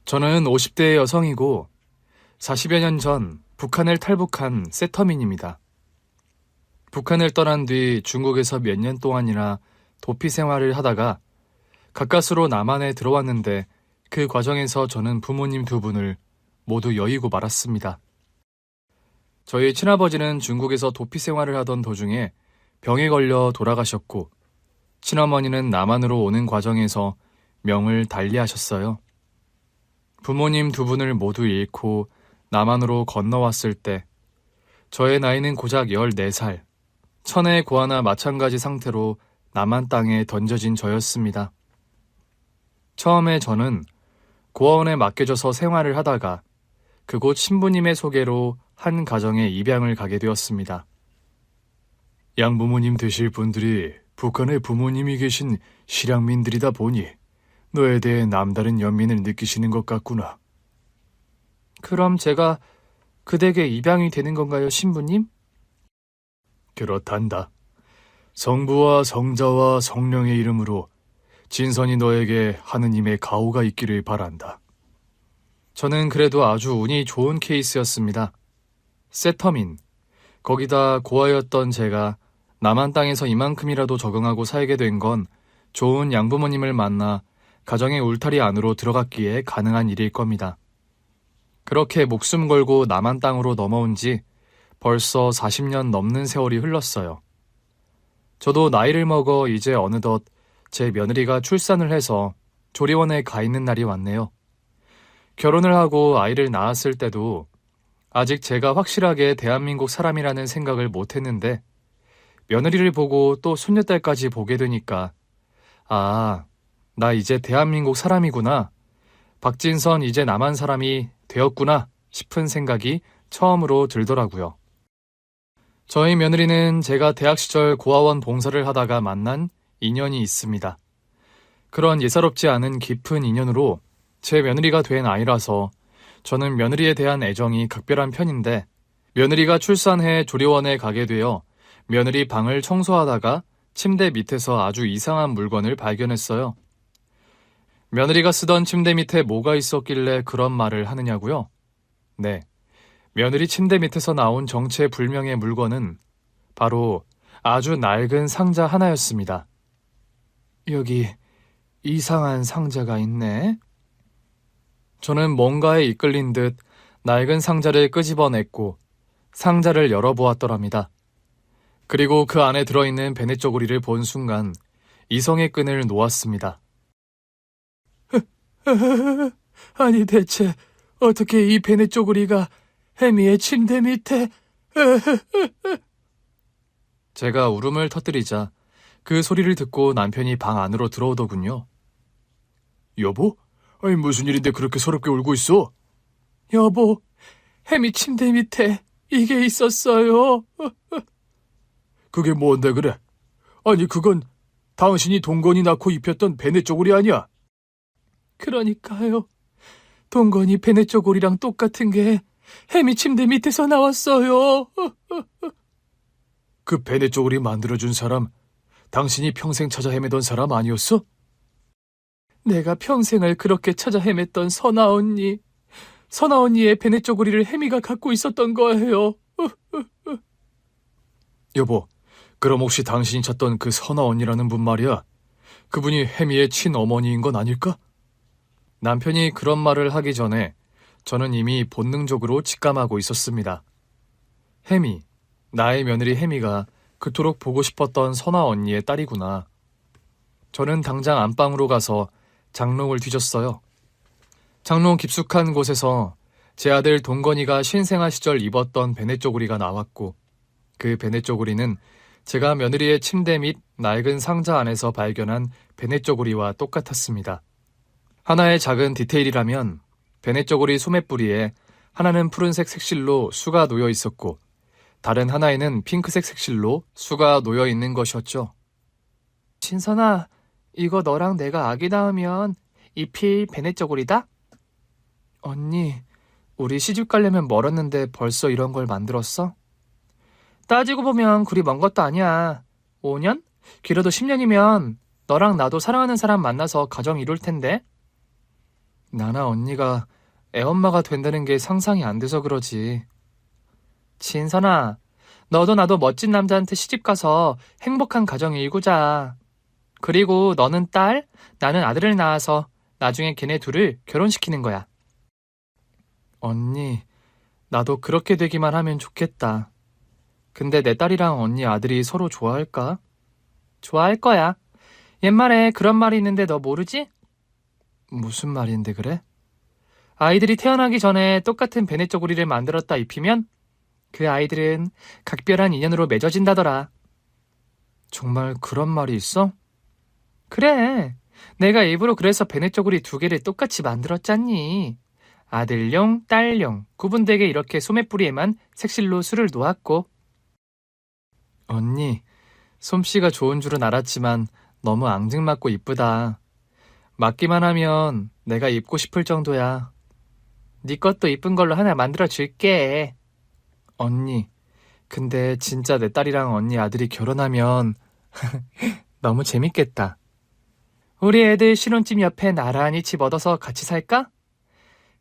저는 50대의 여성이고 40여 년 전 북한을 탈북한 세터민입니다. 북한을 떠난 뒤 중국에서 몇 년 동안이나 도피 생활을 하다가 가까스로 남한에 들어왔는데 그 과정에서 저는 부모님 두 분을 모두 여의고 말았습니다. 저희 친아버지는 중국에서 도피 생활을 하던 도중에 병에 걸려 돌아가셨고 친어머니는 남한으로 오는 과정에서 명을 달리하셨어요. 부모님 두 분을 모두 잃고 남한으로 건너왔을 때 저의 나이는 고작 14살, 천의 고아나 마찬가지 상태로 남한 땅에 던져진 저였습니다. 처음에 저는 고아원에 맡겨져서 생활을 하다가 그곳 신부님의 소개로 한 가정에 입양을 가게 되었습니다. 양부모님 되실 분들이 북한에 부모님이 계신 실향민들이다 보니 너에 대해 남다른 연민을 느끼시는 것 같구나. 그럼 제가 그 댁에 입양이 되는 건가요, 신부님? 그렇단다. 성부와 성자와 성령의 이름으로 진선이 너에게 하느님의 가호가 있기를 바란다. 저는 그래도 아주 운이 좋은 케이스였습니다. 세터민, 거기다 고아였던 제가 남한 땅에서 이만큼이라도 적응하고 살게 된 건 좋은 양부모님을 만나 가정의 울타리 안으로 들어갔기에 가능한 일일 겁니다. 그렇게 목숨 걸고 남한 땅으로 넘어온 지 벌써 40년 넘는 세월이 흘렀어요. 저도 나이를 먹어 이제 어느덧 제 며느리가 출산을 해서 조리원에 가 있는 날이 왔네요. 결혼을 하고 아이를 낳았을 때도 아직 제가 확실하게 대한민국 사람이라는 생각을 못했는데 며느리를 보고 또 손녀딸까지 보게 되니까 나 이제 대한민국 사람이구나. 박진선 이제 남한 사람이 되었구나 싶은 생각이 처음으로 들더라고요. 저희 며느리는 제가 대학 시절 고아원 봉사를 하다가 만난 인연이 있습니다. 그런 예사롭지 않은 깊은 인연으로 제 며느리가 된 아이라서 저는 며느리에 대한 애정이 각별한 편인데 며느리가 출산해 조리원에 가게 되어 며느리 방을 청소하다가 침대 밑에서 아주 이상한 물건을 발견했어요. 며느리가 쓰던 침대 밑에 뭐가 있었길래 그런 말을 하느냐고요? 네, 며느리 침대 밑에서 나온 정체불명의 물건은 바로 아주 낡은 상자 하나였습니다. 여기 이상한 상자가 있네. 저는 뭔가에 이끌린 듯 낡은 상자를 끄집어냈고 상자를 열어보았더랍니다. 그리고 그 안에 들어있는 베네쪼고리를 본 순간 이성의 끈을 놓았습니다. 아니 대체 어떻게 이 베네쪼고리가 해미의 침대 밑에... 제가 울음을 터뜨리자 그 소리를 듣고 남편이 방 안으로 들어오더군요. 여보? 아니 무슨 일인데 그렇게 서럽게 울고 있어? 여보, 해미 침대 밑에 이게 있었어요. 그게 뭔데 그래? 아니 그건 당신이 동건이 낳고 입혔던 베네쪼고리 아니야? 그러니까요. 동건이 베네쪼고리랑 똑같은 게 해미 침대 밑에서 나왔어요. 그 베네쪼고리 만들어준 사람 당신이 평생 찾아 헤매던 사람 아니었어? 내가 평생을 그렇게 찾아 헤맸던 선아 언니의 베네쪼고리를 해미가 갖고 있었던 거예요. 여보, 그럼 혹시 당신이 찾던 그 선아 언니라는 분 말이야, 그분이 해미의 친어머니인 건 아닐까? 남편이 그런 말을 하기 전에 저는 이미 본능적으로 직감하고 있었습니다. 해미, 나의 며느리 해미가 그토록 보고 싶었던 선아 언니의 딸이구나. 저는 당장 안방으로 가서 장롱을 뒤졌어요. 장롱 깊숙한 곳에서 제 아들 동건이가 신생아 시절 입었던 베네쪼고리가 나왔고 그 베네쪼고리는 제가 며느리의 침대 및 낡은 상자 안에서 발견한 베네쪼고리와 똑같았습니다. 하나의 작은 디테일이라면 베네쪼고리 소매뿌리에 하나는 푸른색 색실로 수가 놓여 있었고 다른 하나에는 핑크색 색실로 수가 놓여 있는 것이었죠. 진선아, 이거 너랑 내가 아기 낳으면 잎이 베네쪼고리다? 언니, 우리 시집 가려면 멀었는데 벌써 이런 걸 만들었어? 따지고 보면 그리 먼 것도 아니야. 5년? 길어도 10년이면 너랑 나도 사랑하는 사람 만나서 가정 이룰 텐데. 나나 언니가 애엄마가 된다는 게 상상이 안 돼서 그러지. 진선아, 너도 나도 멋진 남자한테 시집가서 행복한 가정 일구자. 그리고 너는 딸, 나는 아들을 낳아서 나중에 걔네 둘을 결혼시키는 거야. 언니, 나도 그렇게 되기만 하면 좋겠다. 근데 내 딸이랑 언니 아들이 서로 좋아할까? 좋아할 거야. 옛말에 그런 말이 있는데 너 모르지? 무슨 말인데 그래? 아이들이 태어나기 전에 똑같은 베네 쪼구리를 만들었다 입히면 그 아이들은 각별한 인연으로 맺어진다더라. 정말 그런 말이 있어? 그래. 내가 일부러 그래서 베네 쪼구리 두 개를 똑같이 만들었잖니. 아들용, 딸용, 구분되게 이렇게 소매뿌리에만 색실로 술을 놓았고. 언니, 솜씨가 좋은 줄은 알았지만 너무 앙증맞고 이쁘다. 맞기만 하면 내가 입고 싶을 정도야. 네 것도 이쁜 걸로 하나 만들어 줄게. 언니, 근데 진짜 내 딸이랑 언니 아들이 결혼하면 너무 재밌겠다. 우리 애들 신혼집 옆에 나란히 집 얻어서 같이 살까?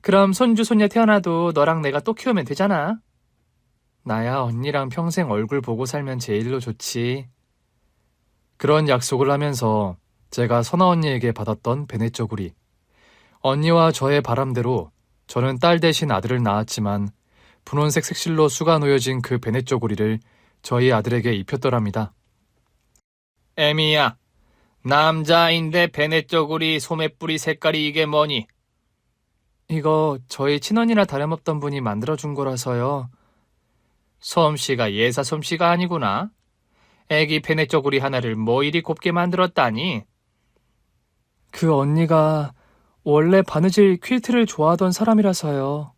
그럼 손주 손녀 태어나도 너랑 내가 또 키우면 되잖아. 나야 언니랑 평생 얼굴 보고 살면 제일로 좋지. 그런 약속을 하면서 제가 선아 언니에게 받았던 베네 쪼구리. 언니와 저의 바람대로 저는 딸 대신 아들을 낳았지만 분홍색 색실로 수가 놓여진 그 베네 쪼구리를 저희 아들에게 입혔더랍니다. 에미야, 남자인데 베네 쪼구리 소매뿌리 색깔이 이게 뭐니? 이거 저희 친언니나 다름없던 분이 만들어준 거라서요. 솜씨가 예사 솜씨가 아니구나. 애기 베네 쪼구리 하나를 뭐 이리 곱게 만들었다니? 그 언니가 원래 바느질 퀼트를 좋아하던 사람이라서요.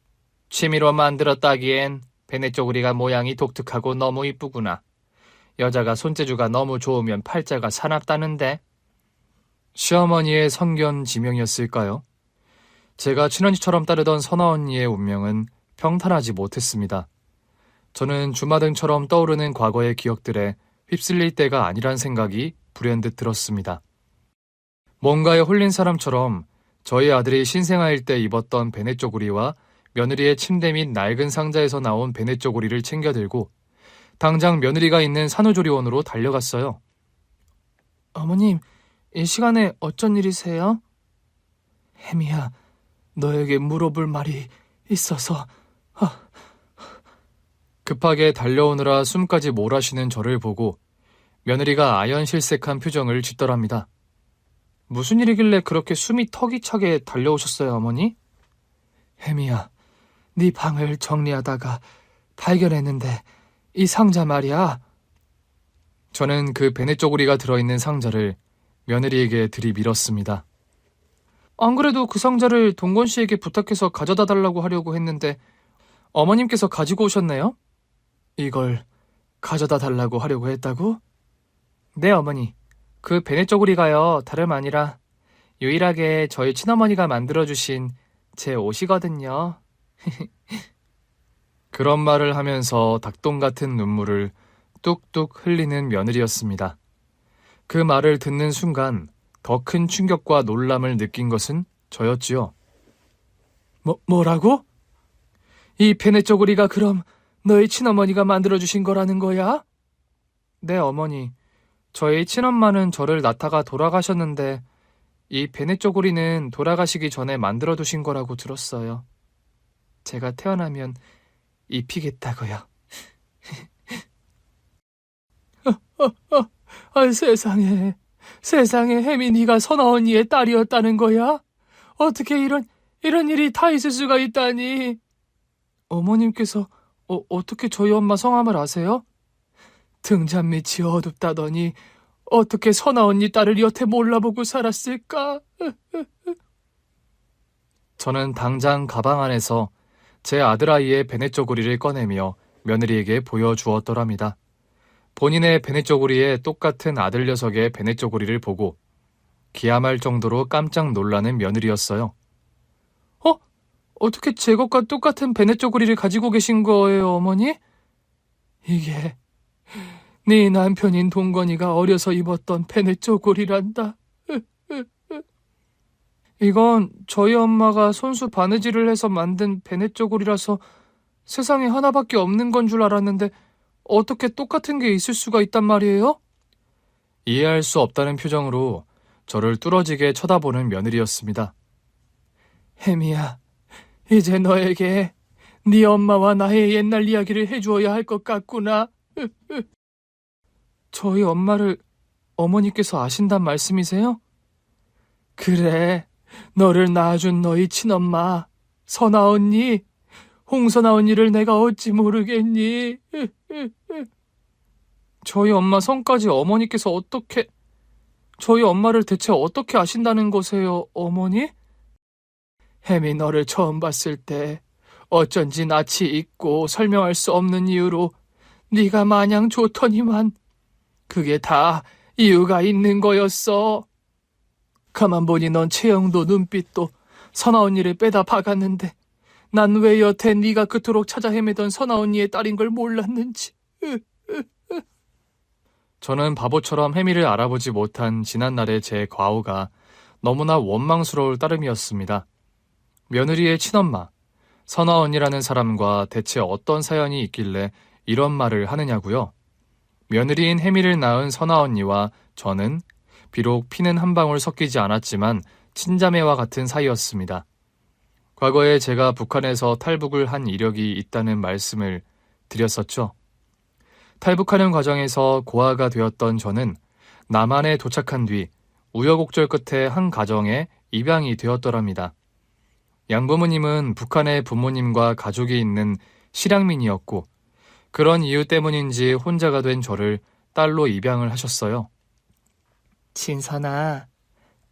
취미로 만들었다기엔 베네 쪼구리가 모양이 독특하고 너무 이쁘구나. 여자가 손재주가 너무 좋으면 팔자가 사납다는데. 시어머니의 선견 지명이었을까요? 제가 친언니처럼 따르던 선아 언니의 운명은 평탄하지 못했습니다. 저는 주마등처럼 떠오르는 과거의 기억들에 휩쓸릴 때가 아니란 생각이 불현듯 들었습니다. 뭔가에 홀린 사람처럼 저희 아들이 신생아일 때 입었던 베네 쪼구리와 며느리의 침대 및 낡은 상자에서 나온 베네 쪼구리를 챙겨들고 당장 며느리가 있는 산후조리원으로 달려갔어요. 어머님, 이 시간에 어쩐 일이세요? 혜미야, 너에게 물어볼 말이 있어서. 급하게 달려오느라 숨까지 몰아쉬는 저를 보고 며느리가 아연실색한 표정을 짓더랍니다. 무슨 일이길래 그렇게 숨이 턱이 차게 달려오셨어요, 어머니? 혜미야, 네 방을 정리하다가 발견했는데 이 상자 말이야. 저는 그 베네 쪼구리가 들어있는 상자를 며느리에게 들이밀었습니다. 안 그래도 그 상자를 동건 씨에게 부탁해서 가져다 달라고 하려고 했는데 어머님께서 가지고 오셨네요? 이걸 가져다 달라고 하려고 했다고? 네, 어머니. 그 베네 쪼구리가요, 다름 아니라 유일하게 저희 친어머니가 만들어주신 제 옷이거든요. 그런 말을 하면서 닭똥 같은 눈물을 뚝뚝 흘리는 며느리였습니다. 그 말을 듣는 순간 더 큰 충격과 놀람을 느낀 것은 저였지요. 뭐라고? 이 베네 쪼구리가 그럼 너희 친어머니가 만들어주신 거라는 거야? 네, 어머니. 저희 친엄마는 저를 낳다가 돌아가셨는데 이 베네 쪼구리는 돌아가시기 전에 만들어두신 거라고 들었어요. 제가 태어나면 입히겠다고요. 세상에 혜민이가 선아 언니의 딸이었다는 거야? 어떻게 이런 일이 다 있을 수가 있다니? 어머님께서 어떻게 저희 엄마 성함을 아세요? 등잔 밑이 어둡다더니 어떻게 선아 언니 딸을 여태 몰라보고 살았을까? 저는 당장 가방 안에서 제 아들아이의 베네 쪼구리를 꺼내며 며느리에게 보여주었더랍니다. 본인의 베네 쪼구리에 똑같은 아들 녀석의 베네 쪼구리를 보고 기함할 정도로 깜짝 놀라는 며느리였어요. 어떻게 제 것과 똑같은 베네 쪼구리를 가지고 계신 거예요, 어머니? 이게 네 남편인 동건이가 어려서 입었던 베네 쪼구리란다. 이건 저희 엄마가 손수 바느질을 해서 만든 베넷저고리라서 세상에 하나밖에 없는 건 줄 알았는데 어떻게 똑같은 게 있을 수가 있단 말이에요? 이해할 수 없다는 표정으로 저를 뚫어지게 쳐다보는 며느리였습니다. 혜미야, 이제 너에게 네 엄마와 나의 옛날 이야기를 해주어야 할 것 같구나. 저희 엄마를 어머니께서 아신단 말씀이세요? 그래, 너를 낳아준 너희 친엄마, 선아 언니, 홍선아 언니를 내가 어찌 모르겠니? 저희 엄마 성까지 어머니께서 저희 엄마를 대체 어떻게 아신다는 거세요, 어머니? 혜미 너를 처음 봤을 때 어쩐지 낯이 익고 설명할 수 없는 이유로 네가 마냥 좋더니만 그게 다 이유가 있는 거였어. 가만 보니 넌 체형도 눈빛도 선아 언니를 빼다 박았는데 난 왜 여태 네가 그토록 찾아 헤매던 선아 언니의 딸인 걸 몰랐는지. 저는 바보처럼 혜미를 알아보지 못한 지난날의 제 과오가 너무나 원망스러울 따름이었습니다. 며느리의 친엄마, 선아 언니라는 사람과 대체 어떤 사연이 있길래 이런 말을 하느냐고요? 며느리인 혜미를 낳은 선아 언니와 저는 비록 피는 한 방울 섞이지 않았지만 친자매와 같은 사이였습니다. 과거에 제가 북한에서 탈북을 한 이력이 있다는 말씀을 드렸었죠. 탈북하는 과정에서 고아가 되었던 저는 남한에 도착한 뒤 우여곡절 끝에 한 가정에 입양이 되었더랍니다. 양부모님은 북한의 부모님과 가족이 있는 실향민이었고 그런 이유 때문인지 혼자가 된 저를 딸로 입양을 하셨어요. 진선아,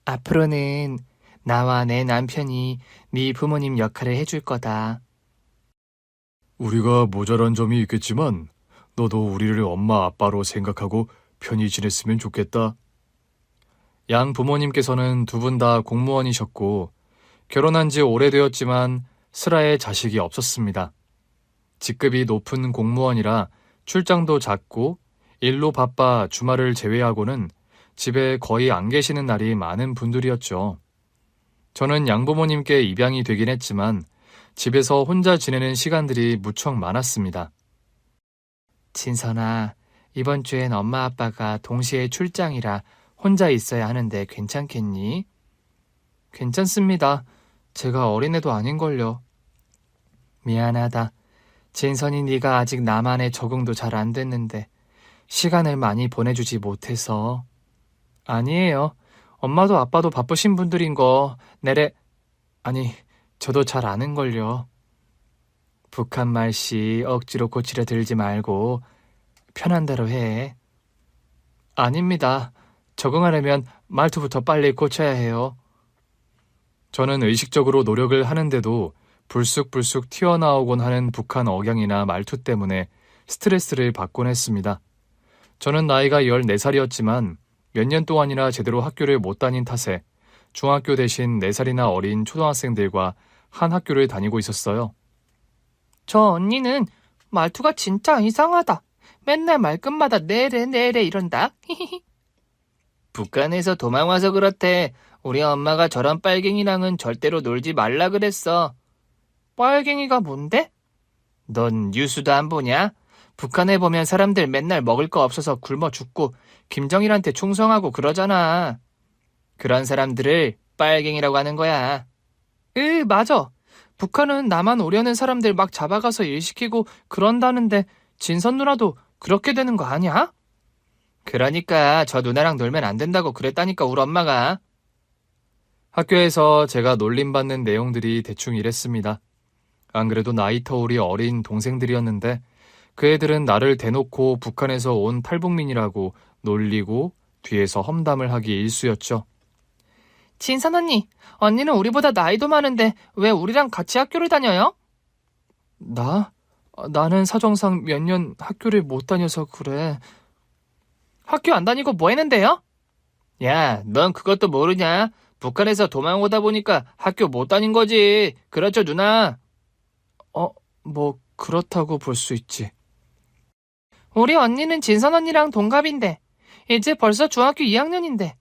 앞으로는 나와 내 남편이 네 부모님 역할을 해줄 거다. 우리가 모자란 점이 있겠지만 너도 우리를 엄마 아빠로 생각하고 편히 지냈으면 좋겠다. 양 부모님께서는 두 분 다 공무원이셨고 결혼한 지 오래되었지만 슬아에 자식이 없었습니다. 직급이 높은 공무원이라 출장도 잦고 일로 바빠 주말을 제외하고는 집에 거의 안 계시는 날이 많은 분들이었죠. 저는 양부모님께 입양이 되긴 했지만 집에서 혼자 지내는 시간들이 무척 많았습니다. 진선아, 이번 주엔 엄마 아빠가 동시에 출장이라 혼자 있어야 하는데 괜찮겠니? 괜찮습니다. 제가 어린애도 아닌걸요. 미안하다. 진선이 네가 아직 나만의 적응도 잘 안 됐는데 시간을 많이 보내주지 못해서. 아니에요. 엄마도 아빠도 바쁘신 분들인 거 저도 잘 아는걸요. 북한 말씨 억지로 고치려 들지 말고 편한 대로 해. 아닙니다. 적응하려면 말투부터 빨리 고쳐야 해요. 저는 의식적으로 노력을 하는데도 불쑥불쑥 튀어나오곤 하는 북한 억양이나 말투 때문에 스트레스를 받곤 했습니다. 저는 나이가 14살이었지만 몇 년 동안이나 제대로 학교를 못 다닌 탓에 중학교 대신 4살이나 어린 초등학생들과 한 학교를 다니고 있었어요. 저 언니는 말투가 진짜 이상하다. 맨날 말끝마다 내래 이런다. 북한에서 도망와서 그렇대. 우리 엄마가 저런 빨갱이랑은 절대로 놀지 말라 그랬어. 빨갱이가 뭔데? 넌 뉴스도 안 보냐? 북한에 보면 사람들 맨날 먹을 거 없어서 굶어 죽고 김정일한테 충성하고 그러잖아. 그런 사람들을 빨갱이라고 하는 거야. 맞아. 북한은 나만 오려는 사람들 막 잡아가서 일 시키고 그런다는데 진선 누나도 그렇게 되는 거 아니야? 그러니까 저 누나랑 놀면 안 된다고 그랬다니까 우리 엄마가. 학교에서 제가 놀림받는 내용들이 대충 이랬습니다. 안 그래도 나이 터울이 어린 동생들이었는데 그 애들은 나를 대놓고 북한에서 온 탈북민이라고 놀리고 뒤에서 험담을 하기 일쑤였죠. 진선 언니는 우리보다 나이도 많은데 왜 우리랑 같이 학교를 다녀요? 나는 사정상 몇 년 학교를 못 다녀서 그래. 학교 안 다니고 뭐 했는데요? 야, 넌 그것도 모르냐? 북한에서 도망오다 보니까 학교 못 다닌 거지. 그렇죠, 누나? 뭐 그렇다고 볼 수 있지. 우리 언니는 진선 언니랑 동갑인데 이제 벌써 중학교 2학년인데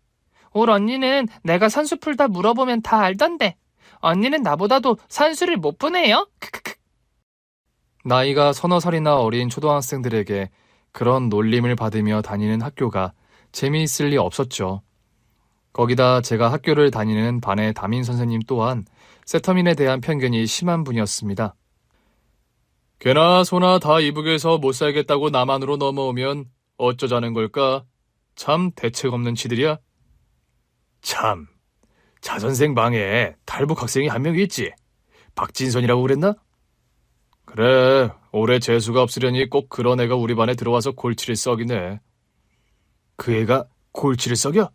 올 언니는 내가 산수 풀다 물어보면 다 알던데. 언니는 나보다도 산수를 못 푸네요. 크크크. 나이가 서너 살이나 어린 초등학생들에게 그런 놀림을 받으며 다니는 학교가 재미있을 리 없었죠. 거기다 제가 학교를 다니는 반의 담임 선생님 또한 세터민에 대한 편견이 심한 분이었습니다. 걔나 소나 다 이북에서 못 살겠다고 남한으로 넘어오면 어쩌자는 걸까? 참 대책 없는 치들이야. 참, 자선생 방에 탈북 학생이 한 명 있지. 박진선이라고 그랬나? 그래, 올해 재수가 없으려니 꼭 그런 애가 우리 반에 들어와서 골치를 썩이네. 그 애가 골치를 썩여?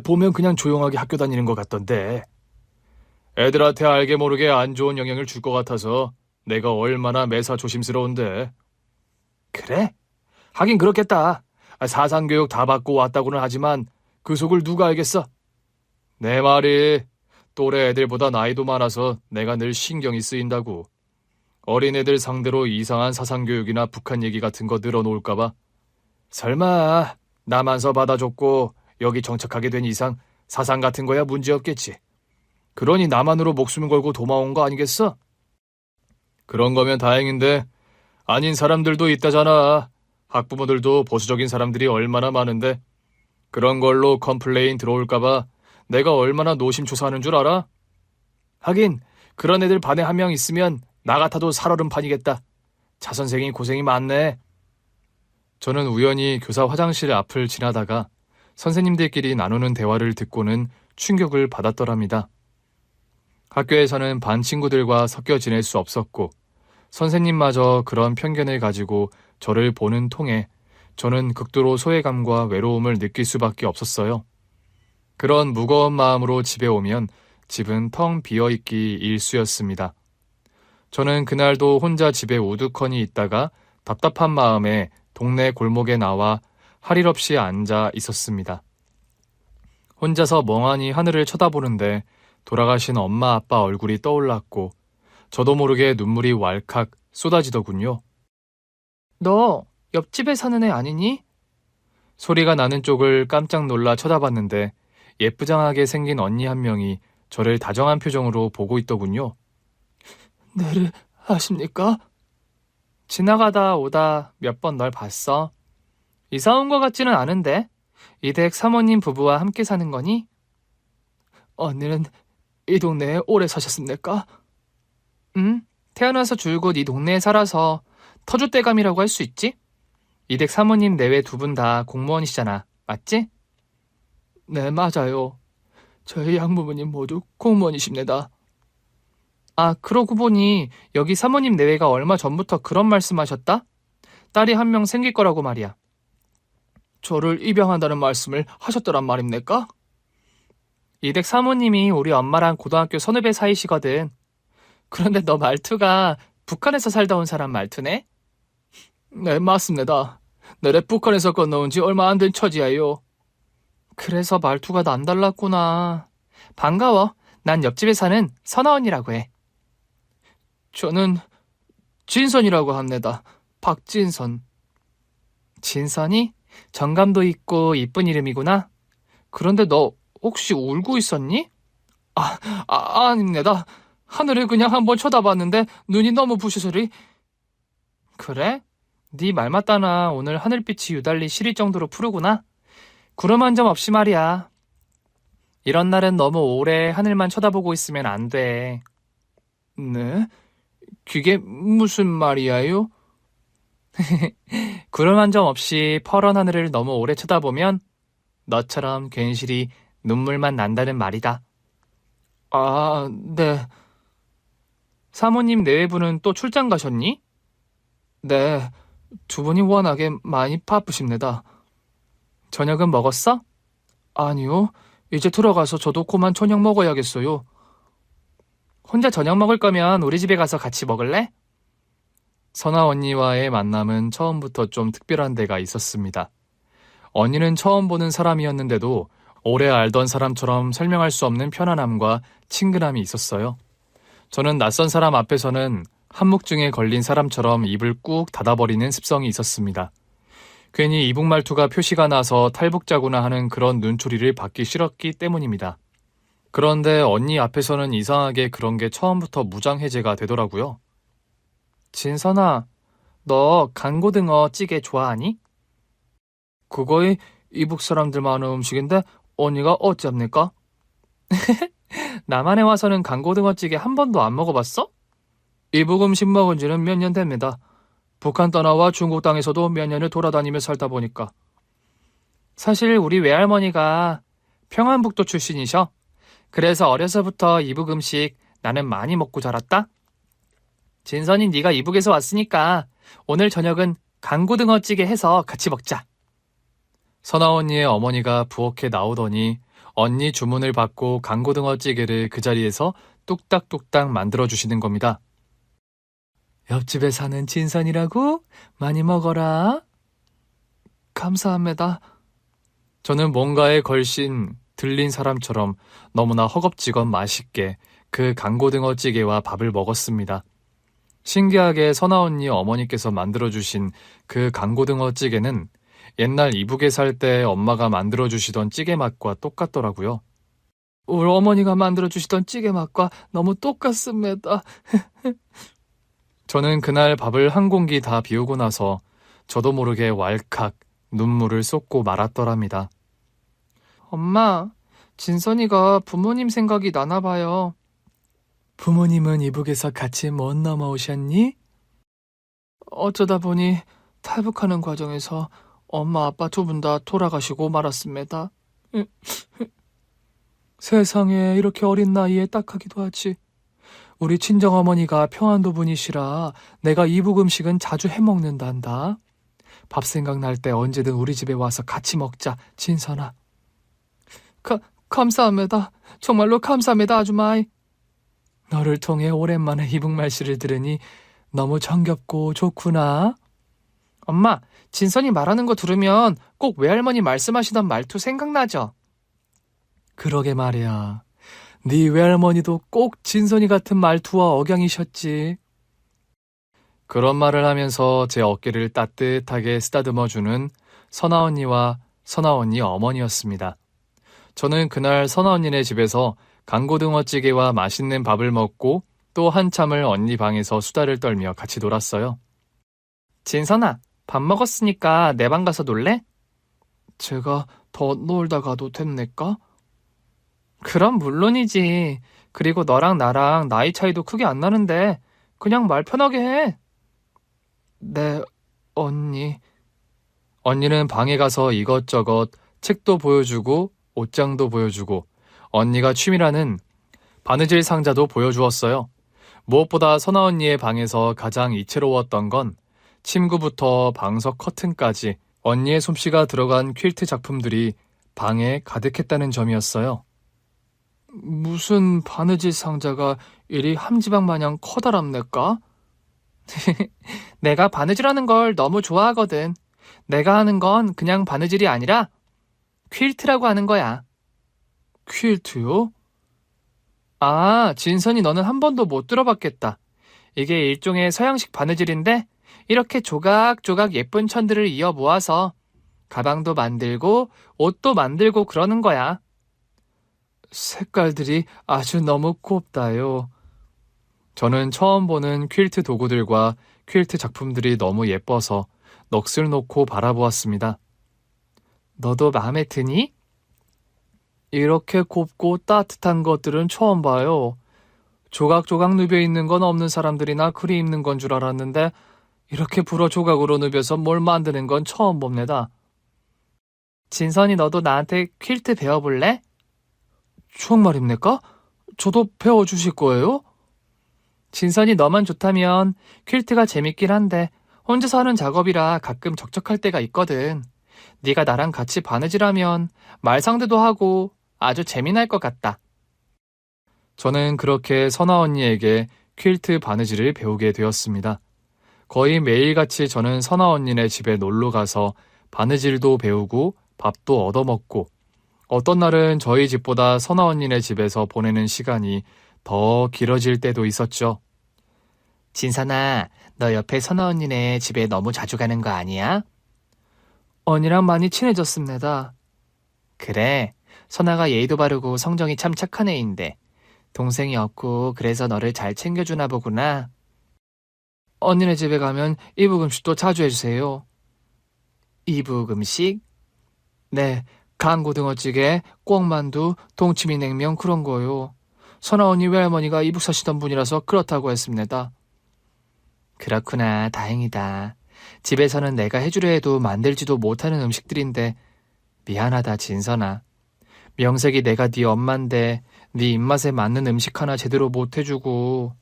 보면 그냥 조용하게 학교 다니는 것 같던데. 애들한테 알게 모르게 안 좋은 영향을 줄 것 같아서 내가 얼마나 매사 조심스러운데. 그래? 하긴 그렇겠다. 사상교육 다 받고 왔다고는 하지만 그 속을 누가 알겠어? 내 말이 또래 애들보다 나이도 많아서 내가 늘 신경이 쓰인다고. 어린애들 상대로 이상한 사상교육이나 북한 얘기 같은 거 늘어놓을까봐. 설마 남한서 받아줬고 여기 정착하게 된 이상 사상 같은 거야 문제없겠지. 그러니 남한으로 목숨을 걸고 도망온 거 아니겠어? 그런 거면 다행인데 아닌 사람들도 있다잖아. 학부모들도 보수적인 사람들이 얼마나 많은데 그런 걸로 컴플레인 들어올까봐 내가 얼마나 노심초사하는 줄 알아? 하긴 그런 애들 반에 한 명 있으면 나 같아도 살얼음판이겠다. 차 선생이 고생이 많네. 저는 우연히 교사 화장실 앞을 지나다가 선생님들끼리 나누는 대화를 듣고는 충격을 받았더랍니다. 학교에서는 반 친구들과 섞여 지낼 수 없었고 선생님마저 그런 편견을 가지고 저를 보는 통에 저는 극도로 소외감과 외로움을 느낄 수밖에 없었어요. 그런 무거운 마음으로 집에 오면 집은 텅 비어있기 일쑤였습니다. 저는 그날도 혼자 집에 우두커니 있다가 답답한 마음에 동네 골목에 나와 할 일 없이 앉아 있었습니다. 혼자서 멍하니 하늘을 쳐다보는데 돌아가신 엄마 아빠 얼굴이 떠올랐고 저도 모르게 눈물이 왈칵 쏟아지더군요. 너 옆집에 사는 애 아니니? 소리가 나는 쪽을 깜짝 놀라 쳐다봤는데 예쁘장하게 생긴 언니 한 명이 저를 다정한 표정으로 보고 있더군요. 네를 아십니까? 지나가다 오다 몇 번 널 봤어. 이사 온 것 같지는 않은데 이댁 사모님 부부와 함께 사는 거니? 언니는 이 동네에 오래 사셨습니까? 응, 태어나서 줄곧 이 동네에 살아서 터줏대감이라고 할 수 있지? 이댁 사모님 내외 두 분 다 공무원이시잖아, 맞지? 네, 맞아요. 저희 양부모님 모두 공무원이십니다. 아, 그러고 보니 여기 사모님 내외가 얼마 전부터 그런 말씀하셨다? 딸이 한 명 생길 거라고 말이야. 저를 입양한다는 말씀을 하셨더란 말입니까? 이댁 사모님이 우리 엄마랑 고등학교 선후배 사이시거든. 그런데 너 말투가 북한에서 살다 온 사람 말투네? 네, 맞습니다. 내래 북한에서 건너온 지 얼마 안 된 처지예요. 그래서 말투가 남달랐구나. 반가워. 난 옆집에 사는 선아 언니라고 해. 저는 진선이라고 합니다. 박진선. 진선이? 정감도 있고 이쁜 이름이구나. 그런데 너 혹시 울고 있었니? 아닙니다. 하늘을 그냥 한번 쳐다봤는데 눈이 너무 부셔서리. 그래? 네 말 맞다나 오늘 하늘빛이 유달리 시릴 정도로 푸르구나. 구름 한 점 없이 말이야. 이런 날은 너무 오래 하늘만 쳐다보고 있으면 안 돼. 네? 그게 무슨 말이야요? 구름 한 점 없이 퍼런 하늘을 너무 오래 쳐다보면 너처럼 괜시리 눈물만 난다는 말이다. 아, 네. 사모님 내외분은 또 출장 가셨니? 네, 두 분이 워낙에 많이 바쁘십니다. 저녁은 먹었어? 아니요, 이제 들어가서 저도 그만 저녁 먹어야겠어요. 혼자 저녁 먹을 거면 우리 집에 가서 같이 먹을래? 선아 언니와의 만남은 처음부터 좀 특별한 데가 있었습니다. 언니는 처음 보는 사람이었는데도 오래 알던 사람처럼 설명할 수 없는 편안함과 친근함이 있었어요. 저는 낯선 사람 앞에서는 한묵증에 걸린 사람처럼 입을 꾹 닫아버리는 습성이 있었습니다. 괜히 이북 말투가 표시가 나서 탈북자구나 하는 그런 눈초리를 받기 싫었기 때문입니다. 그런데 언니 앞에서는 이상하게 그런 게 처음부터 무장해제가 되더라고요. 진선아, 너 간고등어 찌개 좋아하니? 그거이 이북 사람들만 하는 음식인데 언니가 어찌합니까? 남한에 와서는 간고등어 찌개 한 번도 안 먹어봤어? 이북 음식 먹은 지는 몇 년 됩니다. 북한 떠나와 중국 땅에서도 몇 년을 돌아다니며 살다 보니까. 사실 우리 외할머니가 평안북도 출신이셔. 그래서 어려서부터 이북 음식 나는 많이 먹고 자랐다. 진선이 네가 이북에서 왔으니까 오늘 저녁은 간고등어 찌개 해서 같이 먹자. 선아 언니의 어머니가 부엌에 나오더니 언니 주문을 받고 간고등어 찌개를 그 자리에서 뚝딱뚝딱 만들어주시는 겁니다. 옆집에 사는 진선이라고? 많이 먹어라. 감사합니다. 저는 뭔가에 걸신 들린 사람처럼 너무나 허겁지겁 맛있게 그 간고등어 찌개와 밥을 먹었습니다. 신기하게 선아 언니 어머니께서 만들어주신 그 간고등어 찌개는 옛날 이북에 살 때 엄마가 만들어주시던 찌개 맛과 똑같더라고요. 우리 어머니가 만들어주시던 찌개 맛과 너무 똑같습니다. 저는 그날 밥을 한 공기 다 비우고 나서 저도 모르게 왈칵 눈물을 쏟고 말았더랍니다. 엄마, 진선이가 부모님 생각이 나나 봐요. 부모님은 이북에서 같이 못 넘어오셨니? 어쩌다 보니 탈북하는 과정에서 엄마 아빠 두 분 다 돌아가시고 말았습니다. 세상에 이렇게 어린 나이에 딱하기도 하지. 우리 친정어머니가 평안도 분이시라 내가 이북 음식은 자주 해먹는단다. 밥 생각날 때 언제든 우리 집에 와서 같이 먹자, 진선아. 감사합니다. 정말로 감사합니다, 아주마이. 너를 통해 오랜만에 이북 말씨를 들으니 너무 정겹고 좋구나. 엄마, 진선이 말하는 거 들으면 꼭 외할머니 말씀하시던 말투 생각나죠? 그러게 말이야. 네 외할머니도 꼭 진선이 같은 말투와 억양이셨지. 그런 말을 하면서 제 어깨를 따뜻하게 쓰다듬어주는 선아 언니와 선아 언니 어머니였습니다. 저는 그날 선아 언니네 집에서 간고등어 찌개와 맛있는 밥을 먹고 또 한참을 언니 방에서 수다를 떨며 같이 놀았어요. 진선아, 밥 먹었으니까 내 방 가서 놀래? 제가 더 놀다 가도 됩니까? 그럼 물론이지. 그리고 너랑 나랑 나이 차이도 크게 안 나는데 그냥 말 편하게 해. 네, 언니. 언니는 방에 가서 이것저것 책도 보여주고 옷장도 보여주고 언니가 취미라는 바느질 상자도 보여주었어요. 무엇보다 선아 언니의 방에서 가장 이채로웠던 건 침구부터 방석 커튼까지 언니의 솜씨가 들어간 퀼트 작품들이 방에 가득했다는 점이었어요. 무슨 바느질 상자가 이리 함지방 마냥 커다랍니까? 내가 바느질하는 걸 너무 좋아하거든. 내가 하는 건 그냥 바느질이 아니라 퀼트라고 하는 거야. 퀼트요? 아, 진선이 너는 한 번도 못 들어봤겠다. 이게 일종의 서양식 바느질인데 이렇게 조각조각 예쁜 천들을 이어 모아서 가방도 만들고 옷도 만들고 그러는 거야. 색깔들이 아주 너무 곱다요. 저는 처음 보는 퀼트 도구들과 퀼트 작품들이 너무 예뻐서 넋을 놓고 바라보았습니다. 너도 마음에 드니? 이렇게 곱고 따뜻한 것들은 처음 봐요. 조각조각 누벼 있는 건 없는 사람들이나 그리 입는 건 줄 알았는데 이렇게 불어 조각으로 누벼서 뭘 만드는 건 처음 봅니다. 진선이 너도 나한테 퀼트 배워볼래? 정말입니까? 저도 배워주실 거예요? 진선이 너만 좋다면 퀼트가 재밌긴 한데 혼자서 하는 작업이라 가끔 적적할 때가 있거든. 네가 나랑 같이 바느질하면 말상대도 하고 아주 재미날 것 같다. 저는 그렇게 선아 언니에게 퀼트 바느질을 배우게 되었습니다. 거의 매일같이 저는 선아 언니네 집에 놀러 가서 바느질도 배우고 밥도 얻어먹고 어떤 날은 저희 집보다 선아 언니네 집에서 보내는 시간이 더 길어질 때도 있었죠. 진선아, 너 옆에 선아 언니네 집에 너무 자주 가는 거 아니야? 언니랑 많이 친해졌습니다. 그래, 선아가 예의도 바르고 성정이 참 착한 애인데 동생이 없고 그래서 너를 잘 챙겨주나 보구나. 언니네 집에 가면 이북 음식도 자주 해주세요. 이북 음식? 네, 간고등어찌개, 꿩만두, 동치미냉면 그런 거요. 선아 언니 외할머니가 이북 사시던 분이라서 그렇다고 했습니다. 그렇구나, 다행이다. 집에서는 내가 해주려 해도 만들지도 못하는 음식들인데 미안하다, 진선아. 명색이 내가 네 엄만데 네 입맛에 맞는 음식 하나 제대로 못 해주고.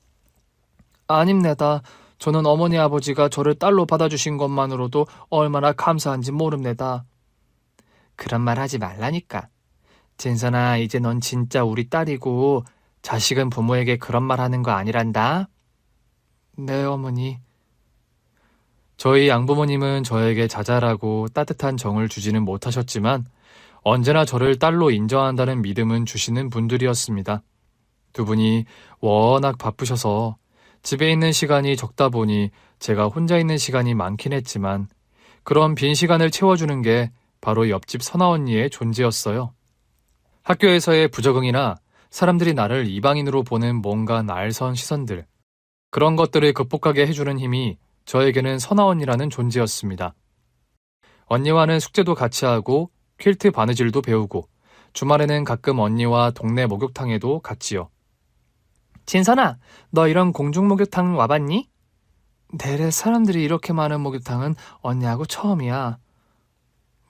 아닙니다. 저는 어머니 아버지가 저를 딸로 받아주신 것만으로도 얼마나 감사한지 모릅니다. 그런 말 하지 말라니까. 진선아, 이제 넌 진짜 우리 딸이고 자식은 부모에게 그런 말 하는 거 아니란다. 네, 어머니. 저희 양부모님은 저에게 자잘하고 따뜻한 정을 주지는 못하셨지만 언제나 저를 딸로 인정한다는 믿음은 주시는 분들이었습니다. 두 분이 워낙 바쁘셔서 집에 있는 시간이 적다 보니 제가 혼자 있는 시간이 많긴 했지만 그런 빈 시간을 채워주는 게 바로 옆집 선아 언니의 존재였어요. 학교에서의 부적응이나 사람들이 나를 이방인으로 보는 뭔가 날선 시선들, 그런 것들을 극복하게 해주는 힘이 저에게는 선아 언니라는 존재였습니다. 언니와는 숙제도 같이 하고 퀼트 바느질도 배우고 주말에는 가끔 언니와 동네 목욕탕에도 갔지요. 진선아, 너 이런 공중 목욕탕 와봤니? 내래 사람들이 이렇게 많은 목욕탕은 언니하고 처음이야.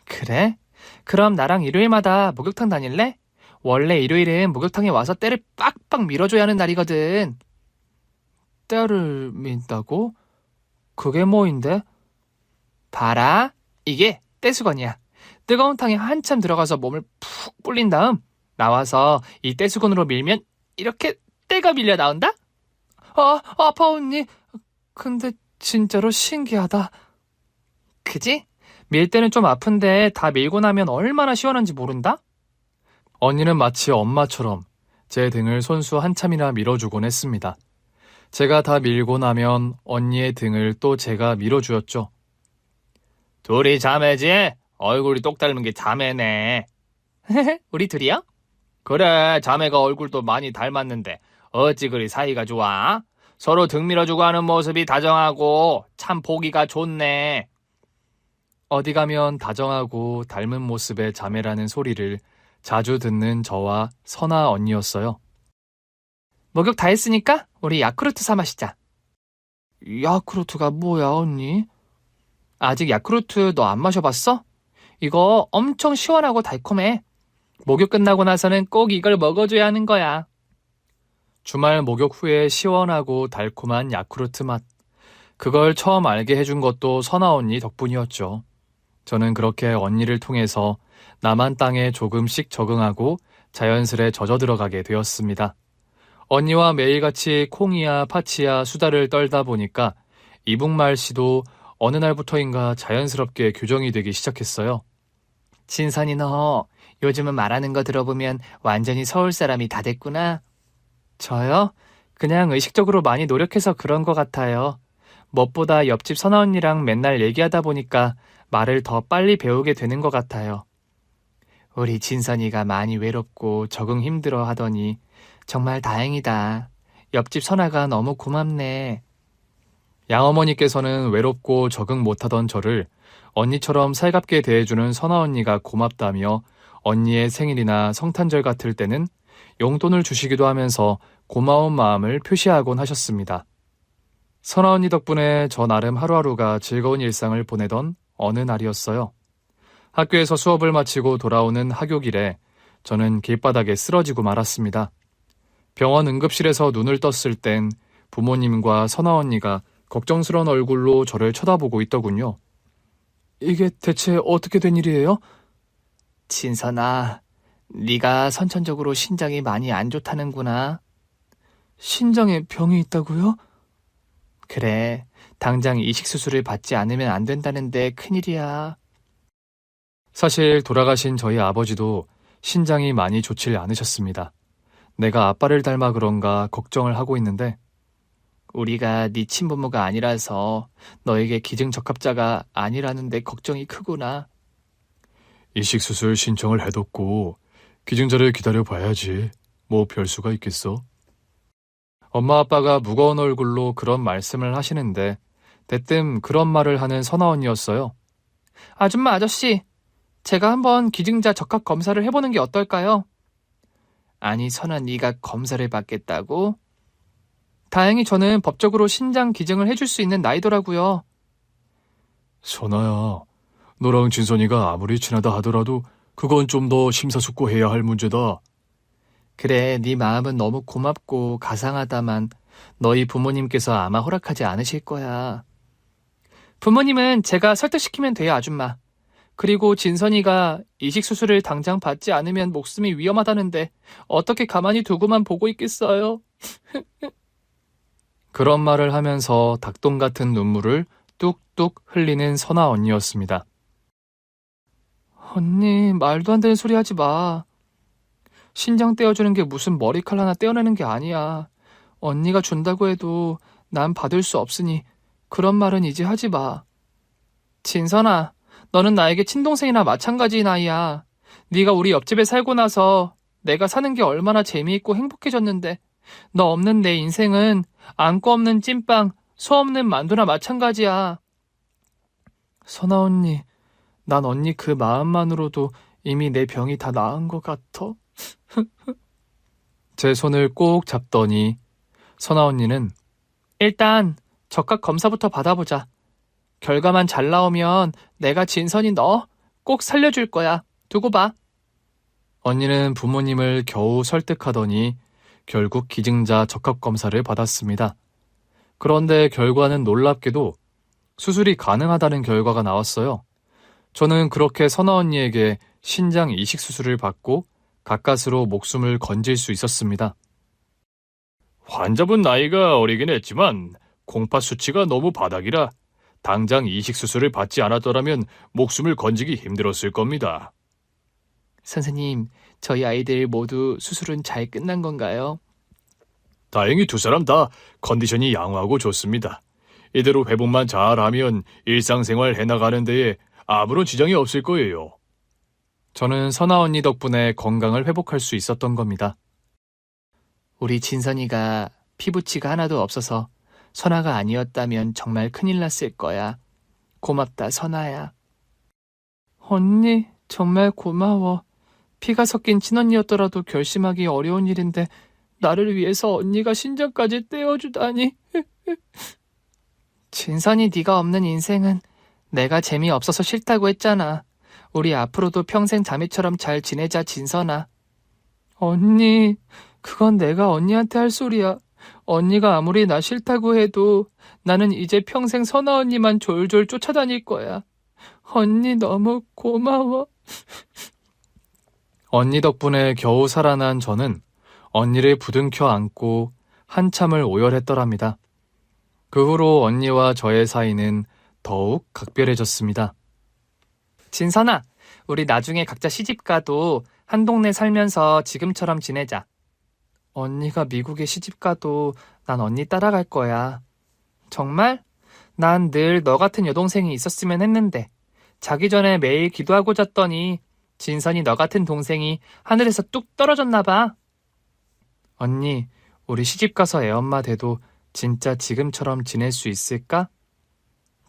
그래? 그럼 나랑 일요일마다 목욕탕 다닐래? 원래 일요일은 목욕탕에 와서 때를 빡빡 밀어줘야 하는 날이거든. 때를 민다고? 그게 뭐인데? 봐라, 이게 떼수건이야. 뜨거운 탕에 한참 들어가서 몸을 푹 불린 다음 나와서 이 떼수건으로 밀면 이렇게 때가 밀려 나온다? 아파 언니. 근데 진짜로 신기하다. 그지? 밀 때는 좀 아픈데 다 밀고 나면 얼마나 시원한지 모른다? 언니는 마치 엄마처럼 제 등을 손수 한참이나 밀어주곤 했습니다. 제가 다 밀고 나면 언니의 등을 또 제가 밀어주었죠. 둘이 자매지? 얼굴이 똑 닮은 게 자매네. 우리 둘이요? 그래, 자매가 얼굴도 많이 닮았는데 어찌 그리 사이가 좋아? 서로 등 밀어주고 하는 모습이 다정하고 참 보기가 좋네. 어디 가면 다정하고 닮은 모습의 자매라는 소리를 자주 듣는 저와 선아 언니였어요. 목욕 다 했으니까 우리 야쿠르트 사 마시자. 야쿠르트가 뭐야, 언니? 아직 야쿠르트 너 안 마셔봤어? 이거 엄청 시원하고 달콤해. 목욕 끝나고 나서는 꼭 이걸 먹어줘야 하는 거야. 주말 목욕 후에 시원하고 달콤한 야쿠르트 맛. 그걸 처음 알게 해준 것도 선아 언니 덕분이었죠. 저는 그렇게 언니를 통해서 남한 땅에 조금씩 적응하고 자연스레 젖어들어가게 되었습니다. 언니와 매일같이 콩이야 파치야 수다를 떨다 보니까 이북말씨도 어느 날부터인가 자연스럽게 교정이 되기 시작했어요. 진선이 너 요즘은 말하는 거 들어보면 완전히 서울 사람이 다 됐구나. 저요? 그냥 의식적으로 많이 노력해서 그런 것 같아요. 무엇보다 옆집 선아 언니랑 맨날 얘기하다 보니까 말을 더 빨리 배우게 되는 것 같아요. 우리 진선이가 많이 외롭고 적응 힘들어 하더니 정말 다행이다. 옆집 선아가 너무 고맙네. 양어머니께서는 외롭고 적응 못하던 저를 언니처럼 살갑게 대해주는 선아 언니가 고맙다며 언니의 생일이나 성탄절 같을 때는 용돈을 주시기도 하면서 고마운 마음을 표시하곤 하셨습니다. 선아 언니 덕분에 저 나름 하루하루가 즐거운 일상을 보내던 어느 날이었어요. 학교에서 수업을 마치고 돌아오는 하교길에 저는 길바닥에 쓰러지고 말았습니다. 병원 응급실에서 눈을 떴을 땐 부모님과 선아 언니가 걱정스러운 얼굴로 저를 쳐다보고 있더군요. 이게 대체 어떻게 된 일이에요? 진선아, 네가 선천적으로 신장이 많이 안 좋다는구나. 신장에 병이 있다고요? 그래, 당장 이식수술을 받지 않으면 안 된다는데 큰일이야. 사실 돌아가신 저희 아버지도 신장이 많이 좋지 않으셨습니다. 내가 아빠를 닮아 그런가 걱정을 하고 있는데 우리가 네 친부모가 아니라서 너에게 기증적합자가 아니라는데 걱정이 크구나. 이식수술 신청을 해뒀고 기증자를 기다려봐야지. 뭐 별수가 있겠어? 엄마 아빠가 무거운 얼굴로 그런 말씀을 하시는데 대뜸 그런 말을 하는 선아 언니였어요. 아줌마 아저씨, 제가 한번 기증자 적합 검사를 해보는 게 어떨까요? 아니 선아 네가 검사를 받겠다고? 다행히 저는 법적으로 신장 기증을 해줄 수 있는 나이더라고요. 선아야, 너랑 진선이가 아무리 친하다 하더라도 그건 좀 더 심사숙고해야 할 문제다. 그래, 네 마음은 너무 고맙고 가상하다만 너희 부모님께서 아마 허락하지 않으실 거야. 부모님은 제가 설득시키면 돼요, 아줌마. 그리고 진선이가 이식 수술을 당장 받지 않으면 목숨이 위험하다는데 어떻게 가만히 두고만 보고 있겠어요? 그런 말을 하면서 닭똥 같은 눈물을 뚝뚝 흘리는 선아 언니였습니다. 언니, 말도 안 되는 소리 하지 마. 신장 떼어주는 게 무슨 머리칼 하나 떼어내는 게 아니야. 언니가 준다고 해도 난 받을 수 없으니 그런 말은 이제 하지 마. 진선아, 너는 나에게 친동생이나 마찬가지인 아이야. 네가 우리 옆집에 살고 나서 내가 사는 게 얼마나 재미있고 행복해졌는데 너 없는 내 인생은 안고 없는 찐빵, 소 없는 만두나 마찬가지야. 선아 언니, 난 언니 그 마음만으로도 이미 내 병이 다 나은 것 같아. 제 손을 꼭 잡더니 선아 언니는 일단 적합 검사부터 받아보자. 결과만 잘 나오면 내가 진선이 너 꼭 살려줄 거야. 두고 봐. 언니는 부모님을 겨우 설득하더니 결국 기증자 적합 검사를 받았습니다. 그런데 결과는 놀랍게도 수술이 가능하다는 결과가 나왔어요. 저는 그렇게 선아 언니에게 신장 이식 수술을 받고 가까스로 목숨을 건질 수 있었습니다. 환자분 나이가 어리긴 했지만 콩팥 수치가 너무 바닥이라 당장 이식 수술을 받지 않았더라면 목숨을 건지기 힘들었을 겁니다. 선생님, 저희 아이들 모두 수술은 잘 끝난 건가요? 다행히 두 사람 다 컨디션이 양호하고 좋습니다. 이대로 회복만 잘하면 일상생활 해나가는 데에 아무런 지장이 없을 거예요. 저는 선아 언니 덕분에 건강을 회복할 수 있었던 겁니다. 우리 진선이가 피부치가 하나도 없어서 선아가 아니었다면 정말 큰일 났을 거야. 고맙다, 선아야. 언니, 정말 고마워. 피가 섞인 친언니였더라도 결심하기 어려운 일인데 나를 위해서 언니가 신장까지 떼어주다니. 진선이 네가 없는 인생은 내가 재미없어서 싫다고 했잖아. 우리 앞으로도 평생 자매처럼 잘 지내자, 진선아. 언니, 그건 내가 언니한테 할 소리야. 언니가 아무리 나 싫다고 해도 나는 이제 평생 선아 언니만 졸졸 쫓아다닐 거야. 언니 너무 고마워. 언니 덕분에 겨우 살아난 저는 언니를 부둥켜 안고 한참을 오열했더랍니다. 그 후로 언니와 저의 사이는 더욱 각별해졌습니다. 진선아, 우리 나중에 각자 시집가도 한 동네 살면서 지금처럼 지내자. 언니가 미국에 시집가도 난 언니 따라갈 거야. 정말? 난 늘 너 같은 여동생이 있었으면 했는데 자기 전에 매일 기도하고 잤더니 진선이 너 같은 동생이 하늘에서 뚝 떨어졌나 봐. 언니, 우리 시집가서 애엄마 돼도 진짜 지금처럼 지낼 수 있을까?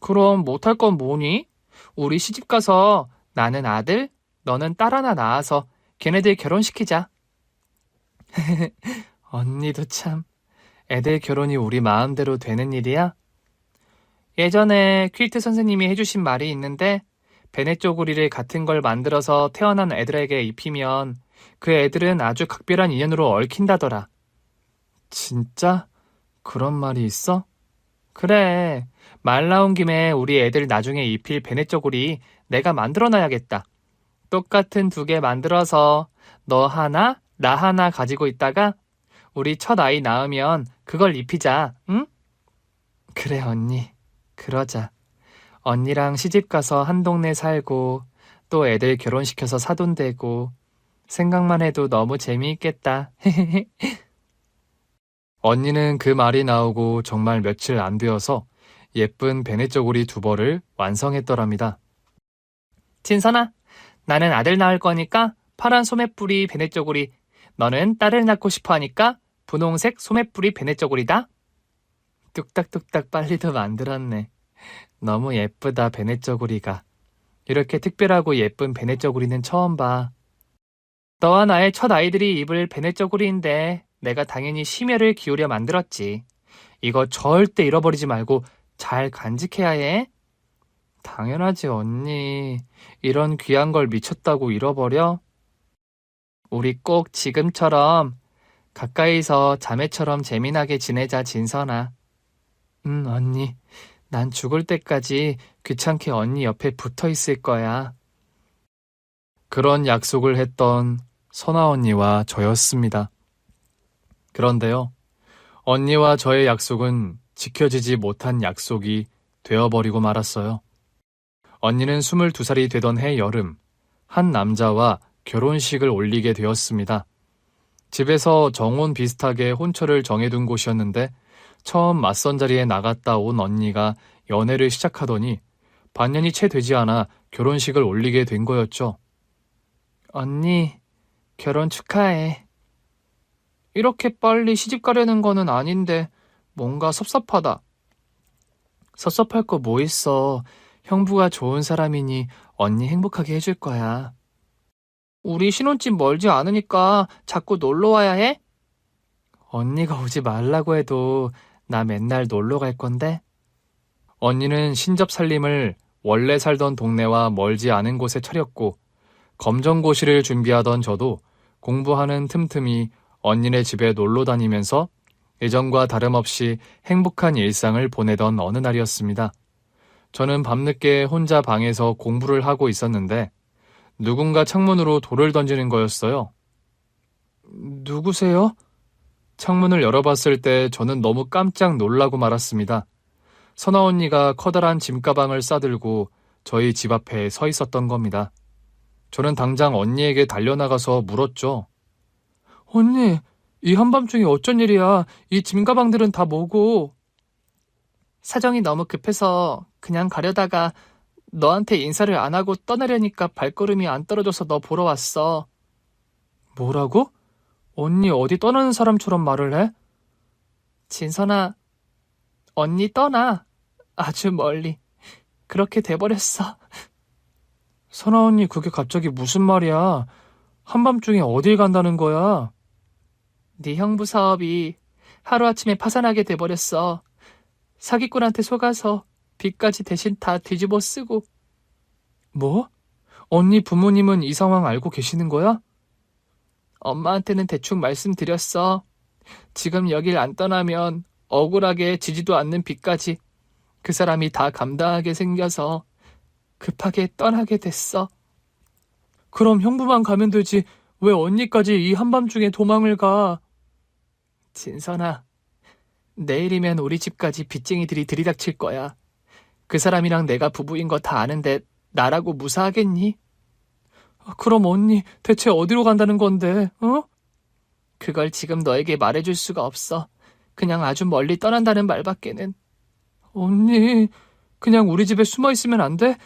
그럼 못할 건 뭐니? 우리 시집가서 나는 아들, 너는 딸 하나 낳아서 걔네들 결혼시키자. 언니도 참, 애들 결혼이 우리 마음대로 되는 일이야? 예전에 퀼트 선생님이 해주신 말이 있는데 베네 쪼고리를 같은 걸 만들어서 태어난 애들에게 입히면 그 애들은 아주 각별한 인연으로 얽힌다더라. 진짜? 그런 말이 있어? 그래, 말 나온 김에 우리 애들 나중에 입힐 베네 쪼고리 내가 만들어놔야겠다. 똑같은 2개 만들어서 너 하나, 나 하나 가지고 있다가 우리 첫 아이 낳으면 그걸 입히자, 응? 그래, 언니. 그러자. 언니랑 시집가서 한 동네 살고 또 애들 결혼시켜서 사돈 되고 생각만 해도 너무 재미있겠다. 언니는 그 말이 나오고 정말 며칠 안 되어서 예쁜 베네 쪼고리 2벌을 완성했더랍니다. 진선아, 나는 아들 낳을 거니까 파란 소매뿌리 베네쪼고리, 너는 딸을 낳고 싶어 하니까 분홍색 소매뿌리 베네쪼고리다. 뚝딱뚝딱 빨리도 만들었네. 너무 예쁘다, 베네쪼고리가. 이렇게 특별하고 예쁜 베네쪼고리는 처음 봐. 너와 나의 첫 아이들이 입을 베네쪼고리인데 내가 당연히 심혈을 기울여 만들었지. 이거 절대 잃어버리지 말고 잘 간직해야 해. 당연하지, 언니. 이런 귀한 걸 미쳤다고 잃어버려? 우리 꼭 지금처럼 가까이서 자매처럼 재미나게 지내자, 진선아. 언니. 난 죽을 때까지 귀찮게 언니 옆에 붙어 있을 거야. 그런 약속을 했던 선아 언니와 저였습니다. 그런데요, 언니와 저의 약속은 지켜지지 못한 약속이 되어버리고 말았어요. 언니는 22살이 되던 해 여름, 한 남자와 결혼식을 올리게 되었습니다. 집에서 정혼 비슷하게 혼처를 정해둔 곳이었는데 처음 맞선 자리에 나갔다 온 언니가 연애를 시작하더니 반년이 채 되지 않아 결혼식을 올리게 된 거였죠. 언니, 결혼 축하해. 이렇게 빨리 시집 가려는 거는 아닌데 뭔가 섭섭하다. 섭섭할 거 뭐 있어. 형부가 좋은 사람이니 언니 행복하게 해줄 거야. 우리 신혼집 멀지 않으니까 자꾸 놀러 와야 해? 언니가 오지 말라고 해도 나 맨날 놀러 갈 건데? 언니는 신접 살림을 원래 살던 동네와 멀지 않은 곳에 차렸고 검정고시를 준비하던 저도 공부하는 틈틈이 언니네 집에 놀러 다니면서 예전과 다름없이 행복한 일상을 보내던 어느 날이었습니다. 저는 밤늦게 혼자 방에서 공부를 하고 있었는데 누군가 창문으로 돌을 던지는 거였어요. 누구세요? 창문을 열어봤을 때 저는 너무 깜짝 놀라고 말았습니다. 선아 언니가 커다란 짐가방을 싸들고 저희 집 앞에 서 있었던 겁니다. 저는 당장 언니에게 달려나가서 물었죠. 언니, 이 한밤중에 어쩐 일이야? 이 짐가방들은 다 뭐고? 사정이 너무 급해서 그냥 가려다가 너한테 인사를 안 하고 떠나려니까 발걸음이 안 떨어져서 너 보러 왔어. 뭐라고? 언니 어디 떠나는 사람처럼 말을 해? 진선아, 언니 떠나. 아주 멀리. 그렇게 돼버렸어. 선아 언니 그게 갑자기 무슨 말이야? 한밤중에 어딜 간다는 거야? 네 형부 사업이 하루아침에 파산하게 돼버렸어. 사기꾼한테 속아서 빚까지 대신 다 뒤집어 쓰고. 뭐? 언니 부모님은 이 상황 알고 계시는 거야? 엄마한테는 대충 말씀드렸어. 지금 여길 안 떠나면 억울하게 지지도 않는 빚까지 그 사람이 다 감당하게 생겨서 급하게 떠나게 됐어. 그럼 형부만 가면 되지 왜 언니까지 이 한밤중에 도망을 가? 진선아, 내일이면 우리 집까지 빚쟁이들이 들이닥칠 거야. 그 사람이랑 내가 부부인 거 다 아는데 나라고 무사하겠니? 그럼 언니 대체 어디로 간다는 건데, 어? 그걸 지금 너에게 말해줄 수가 없어. 그냥 아주 멀리 떠난다는 말밖에는. 언니, 그냥 우리 집에 숨어 있으면 안 돼?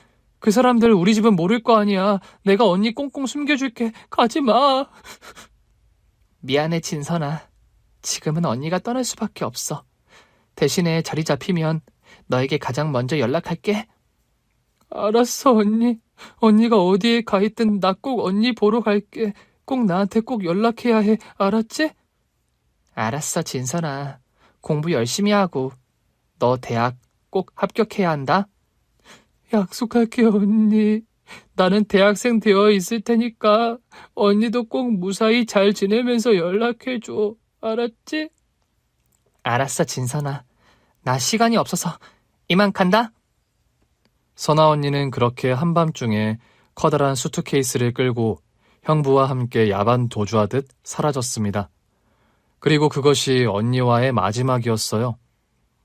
그 사람들 우리 집은 모를 거 아니야. 내가 언니 꽁꽁 숨겨줄게. 가지 마. 미안해, 진선아. 지금은 언니가 떠날 수밖에 없어. 대신에 자리 잡히면 너에게 가장 먼저 연락할게. 알았어, 언니. 언니가 어디에 가 있든 나 꼭 언니 보러 갈게. 꼭 나한테 꼭 연락해야 해. 알았지? 알았어, 진선아. 공부 열심히 하고 너 대학 꼭 합격해야 한다. 약속할게, 언니. 나는 대학생 되어 있을 테니까 언니도 꼭 무사히 잘 지내면서 연락해줘. 알았지? 알았어, 진선아. 나 시간이 없어서 이만 간다. 선아 언니는 그렇게 한밤중에 커다란 수트케이스를 끌고 형부와 함께 야반 도주하듯 사라졌습니다. 그리고 그것이 언니와의 마지막이었어요.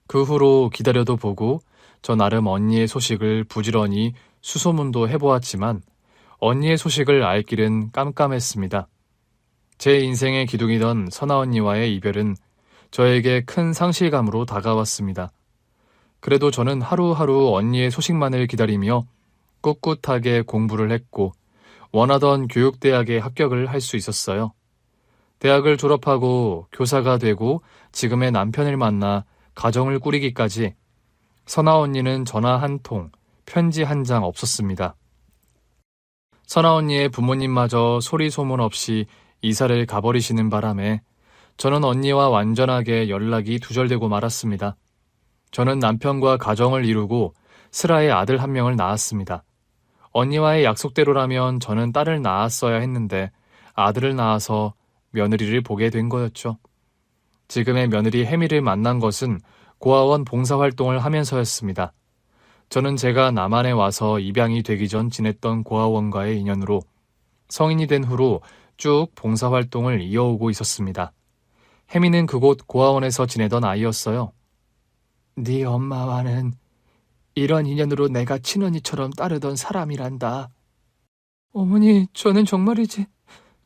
그 후로 기다려도 보고 저 나름 언니의 소식을 부지런히 수소문도 해보았지만 언니의 소식을 알 길은 깜깜했습니다. 제 인생의 기둥이던 선아 언니와의 이별은 저에게 큰 상실감으로 다가왔습니다. 그래도 저는 하루하루 언니의 소식만을 기다리며 꿋꿋하게 공부를 했고 원하던 교육대학에 합격을 할 수 있었어요. 대학을 졸업하고 교사가 되고 지금의 남편을 만나 가정을 꾸리기까지 선아 언니는 전화 한 통, 편지 한 장 없었습니다. 선아 언니의 부모님마저 소리 소문 없이 이사를 가버리시는 바람에 저는 언니와 완전하게 연락이 두절되고 말았습니다. 저는 남편과 가정을 이루고 슬아의 아들 한 명을 낳았습니다. 언니와의 약속대로라면 저는 딸을 낳았어야 했는데 아들을 낳아서 며느리를 보게 된 거였죠. 지금의 며느리 혜미를 만난 것은 고아원 봉사활동을 하면서였습니다. 저는 제가 남한에 와서 입양이 되기 전 지냈던 고아원과의 인연으로 성인이 된 후로 쭉 봉사활동을 이어오고 있었습니다. 혜미는 그곳 고아원에서 지내던 아이였어요. 네 엄마와는 이런 인연으로 내가 친언니처럼 따르던 사람이란다. 어머니, 저는 정말이지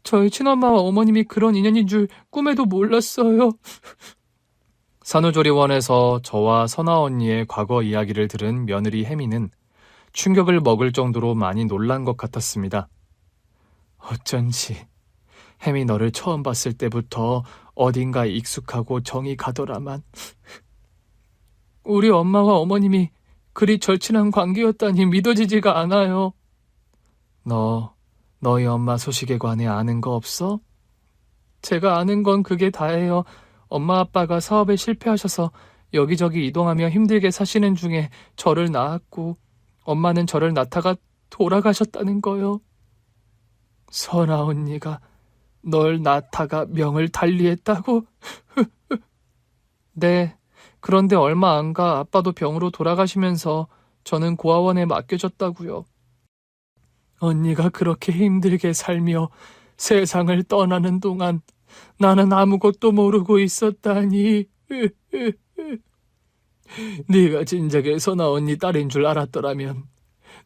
저희 친엄마와 어머님이 그런 인연인 줄 꿈에도 몰랐어요. 산후조리원에서 저와 선아 언니의 과거 이야기를 들은 며느리 혜미는 충격을 먹을 정도로 많이 놀란 것 같았습니다. 어쩐지 혜미 너를 처음 봤을 때부터 어딘가 익숙하고 정이 가더라만. 우리 엄마와 어머님이 그리 절친한 관계였다니 믿어지지가 않아요. 너희 엄마 소식에 관해 아는 거 없어? 제가 아는 건 그게 다예요. 엄마 아빠가 사업에 실패하셔서 여기저기 이동하며 힘들게 사시는 중에 저를 낳았고 엄마는 저를 낳다가 돌아가셨다는 거요. 선아 언니가 널 낳다가 명을 달리했다고? 네, 그런데 얼마 안 가 아빠도 병으로 돌아가시면서 저는 고아원에 맡겨졌다고요. 언니가 그렇게 힘들게 살며 세상을 떠나는 동안 나는 아무것도 모르고 있었다니. 네가 진작에 선아 언니 딸인 줄 알았더라면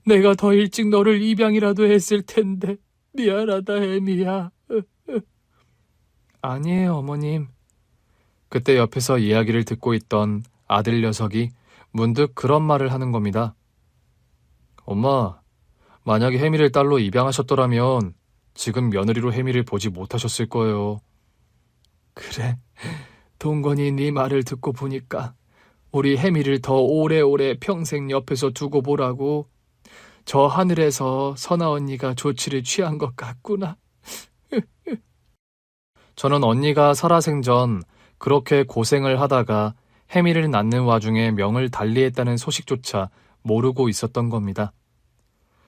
내가 더 일찍 너를 입양이라도 했을 텐데 미안하다 혜미야. 아니에요 어머님. 그때 옆에서 이야기를 듣고 있던 아들 녀석이 문득 그런 말을 하는 겁니다. 엄마, 만약에 혜미를 딸로 입양하셨더라면 지금 며느리로 혜미를 보지 못하셨을 거예요. 그래, 동건이 네 말을 듣고 보니까 우리 혜미를 더 오래오래 평생 옆에서 두고 보라고 저 하늘에서 선아 언니가 조치를 취한 것 같구나. 저는 언니가 살아생전 그렇게 고생을 하다가 혜미를 낳는 와중에 명을 달리했다는 소식조차 모르고 있었던 겁니다.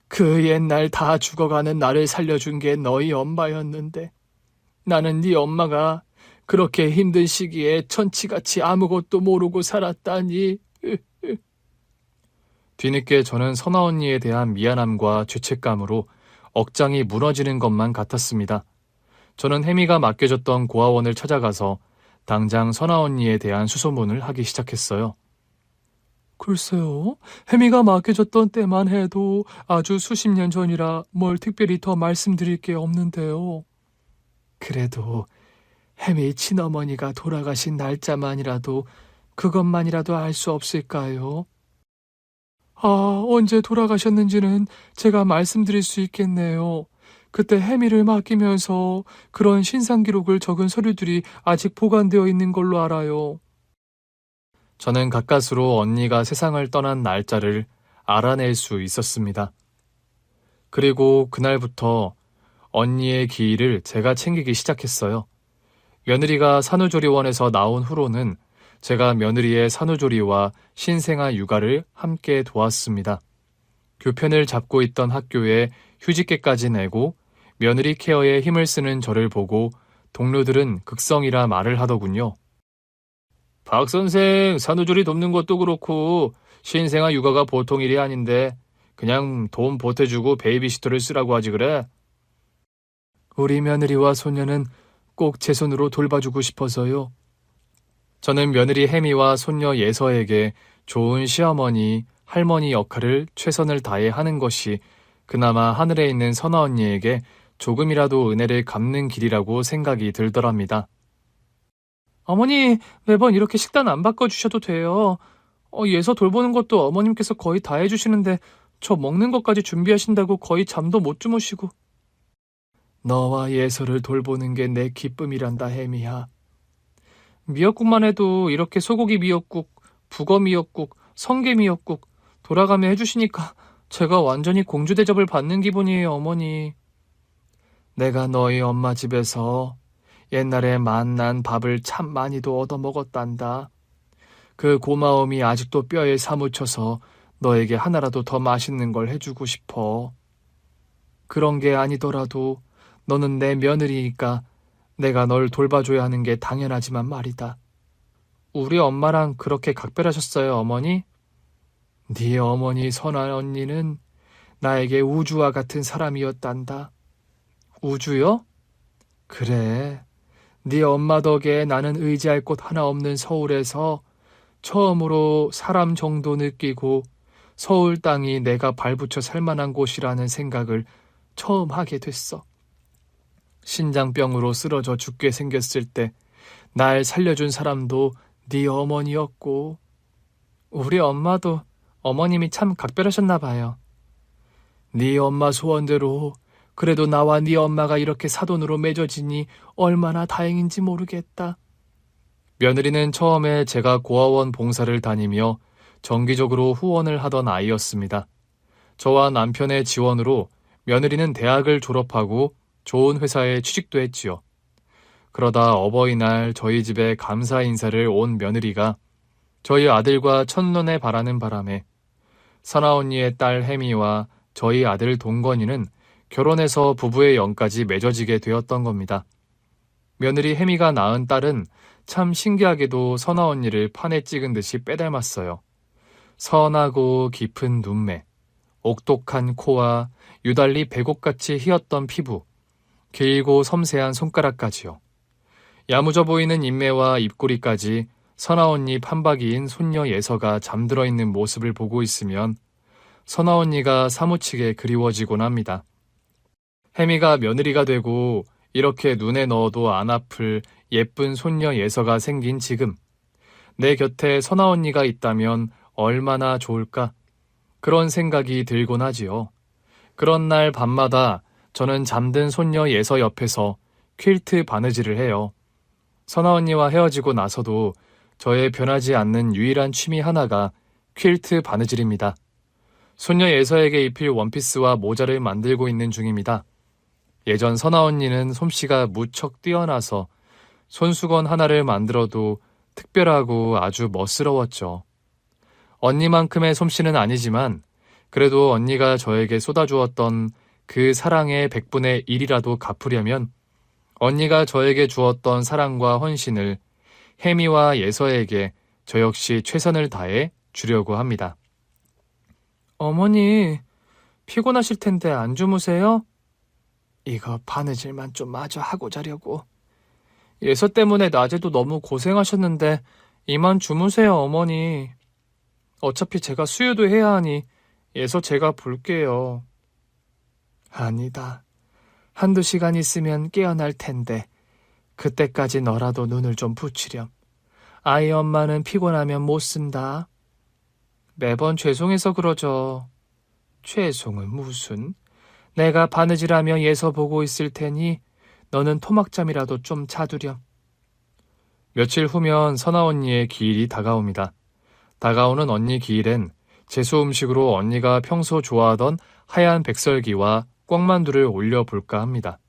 그 옛날 다 죽어가는 나를 살려준 게 너희 엄마였는데 나는 네 엄마가 그렇게 힘든 시기에 천치같이 아무것도 모르고 살았다니. 뒤늦게 저는 선아 언니에 대한 미안함과 죄책감으로 억장이 무너지는 것만 같았습니다. 저는 혜미가 맡겨졌던 고아원을 찾아가서 당장 선아 언니에 대한 수소문을 하기 시작했어요. 글쎄요, 혜미가 맡겨졌던 때만 해도 아주 수십 년 전이라 뭘 특별히 더 말씀드릴 게 없는데요. 그래도 혜미 친어머니가 돌아가신 날짜만이라도 그것만이라도 알 수 없을까요? 언제 돌아가셨는지는 제가 말씀드릴 수 있겠네요. 그때 혜미를 맡기면서 그런 신상 기록을 적은 서류들이 아직 보관되어 있는 걸로 알아요. 저는 가까스로 언니가 세상을 떠난 날짜를 알아낼 수 있었습니다. 그리고 그날부터 언니의 기일을 제가 챙기기 시작했어요. 며느리가 산후조리원에서 나온 후로는 제가 며느리의 산후조리와 신생아 육아를 함께 도왔습니다. 교편을 잡고 있던 학교에 휴직계까지 내고 며느리 케어에 힘을 쓰는 저를 보고 동료들은 극성이라 말을 하더군요. 박 선생, 산후조리 돕는 것도 그렇고 신생아 육아가 보통 일이 아닌데 그냥 돈 보태주고 베이비시터를 쓰라고 하지 그래? 우리 며느리와 손녀는 꼭 제 손으로 돌봐주고 싶어서요. 저는 며느리 혜미와 손녀 예서에게 좋은 시어머니, 할머니 역할을 최선을 다해 하는 것이 그나마 하늘에 있는 선아 언니에게 조금이라도 은혜를 갚는 길이라고 생각이 들더랍니다. 어머니, 매번 이렇게 식단 안 바꿔주셔도 돼요. 예서 돌보는 것도 어머님께서 거의 다 해주시는데 저 먹는 것까지 준비하신다고 거의 잠도 못 주무시고. 너와 예서를 돌보는 게 내 기쁨이란다, 혜미야. 미역국만 해도 이렇게 소고기 미역국, 북어 미역국, 성게 미역국 돌아가며 해주시니까 제가 완전히 공주 대접을 받는 기분이에요, 어머니. 내가 너희 엄마 집에서 옛날에 맛난 밥을 참 많이도 얻어먹었단다. 그 고마움이 아직도 뼈에 사무쳐서 너에게 하나라도 더 맛있는 걸 해주고 싶어. 그런 게 아니더라도 너는 내 며느리니까 내가 널 돌봐줘야 하는 게 당연하지만 말이다. 우리 엄마랑 그렇게 각별하셨어요, 어머니? 네 어머니 선아 언니는 나에게 우주와 같은 사람이었단다. 우주요? 그래. 네 엄마 덕에 나는 의지할 곳 하나 없는 서울에서 처음으로 사람 정도 느끼고 서울 땅이 내가 발붙여 살만한 곳이라는 생각을 처음 하게 됐어. 신장병으로 쓰러져 죽게 생겼을 때 날 살려준 사람도 네 어머니였고 우리 엄마도 어머님이 참 각별하셨나 봐요. 네 엄마 소원대로 그래도 나와 네 엄마가 이렇게 사돈으로 맺어지니 얼마나 다행인지 모르겠다. 며느리는 처음에 제가 고아원 봉사를 다니며 정기적으로 후원을 하던 아이였습니다. 저와 남편의 지원으로 며느리는 대학을 졸업하고 좋은 회사에 취직도 했지요. 그러다 어버이날 저희 집에 감사 인사를 온 며느리가 저희 아들과 첫눈에 바라는 바람에 선아 언니의 딸 혜미와 저희 아들 동건이는 결혼해서 부부의 영까지 맺어지게 되었던 겁니다. 며느리 혜미가 낳은 딸은 참 신기하게도 선아 언니를 판에 찍은 듯이 빼닮았어요. 선하고 깊은 눈매, 옥독한 코와 유달리 백옥같이 희었던 피부, 길고 섬세한 손가락까지요. 야무져 보이는 인매와 입꼬리까지 선아 언니 판박이인 손녀 예서가 잠들어 있는 모습을 보고 있으면 선아 언니가 사무치게 그리워지곤 합니다. 혜미가 며느리가 되고 이렇게 눈에 넣어도 안 아플 예쁜 손녀 예서가 생긴 지금 내 곁에 선아 언니가 있다면 얼마나 좋을까? 그런 생각이 들곤 하지요. 그런 날 밤마다 저는 잠든 손녀 예서 옆에서 퀼트 바느질을 해요. 선아 언니와 헤어지고 나서도 저의 변하지 않는 유일한 취미 하나가 퀼트 바느질입니다. 손녀 예서에게 입힐 원피스와 모자를 만들고 있는 중입니다. 예전 선아 언니는 솜씨가 무척 뛰어나서 손수건 하나를 만들어도 특별하고 아주 멋스러웠죠. 언니만큼의 솜씨는 아니지만 그래도 언니가 저에게 쏟아주었던 그 사랑의 100분의 1이라도 갚으려면 언니가 저에게 주었던 사랑과 헌신을 혜미와 예서에게 저 역시 최선을 다해 주려고 합니다. 어머니, 피곤하실 텐데 안 주무세요? 이거 바느질만 좀 마저 하고 자려고. 예서 때문에 낮에도 너무 고생하셨는데 이만 주무세요, 어머니. 어차피 제가 수유도 해야 하니 예서 제가 볼게요. 아니다. 한두 시간 있으면 깨어날 텐데 그때까지 너라도 눈을 좀 붙이렴. 아이 엄마는 피곤하면 못 쓴다. 매번 죄송해서 그러죠. 죄송은 무슨. 내가 바느질하며 예서 보고 있을 테니 너는 토막잠이라도 좀 자두렴. 며칠 후면 선아 언니의 기일이 다가옵니다. 다가오는 언니 기일엔 제수 음식으로 언니가 평소 좋아하던 하얀 백설기와 꿩만두를 올려볼까 합니다.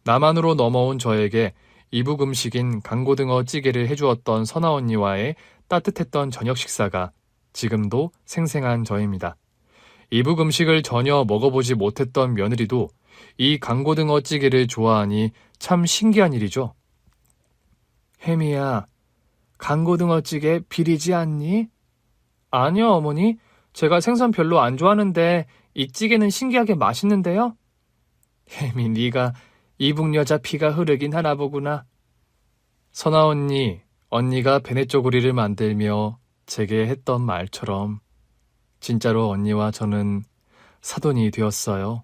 남한으로 넘어온 저에게 이북 음식인 강고등어 찌개를 해주었던 선아 언니와의 따뜻했던 저녁 식사가 지금도 생생한 저입니다. 이북 음식을 전혀 먹어보지 못했던 며느리도 이 강고등어 찌개를 좋아하니 참 신기한 일이죠. 혜미야, 강고등어 찌개 비리지 않니? 아니요, 어머니. 제가 생선 별로 안 좋아하는데 이 찌개는 신기하게 맛있는데요? 혜미, 네가 이북 여자 피가 흐르긴 하나 보구나. 선아 언니, 언니가 베네쪼고리를 만들며 제게 했던 말처럼 진짜로 언니와 저는 사돈이 되었어요.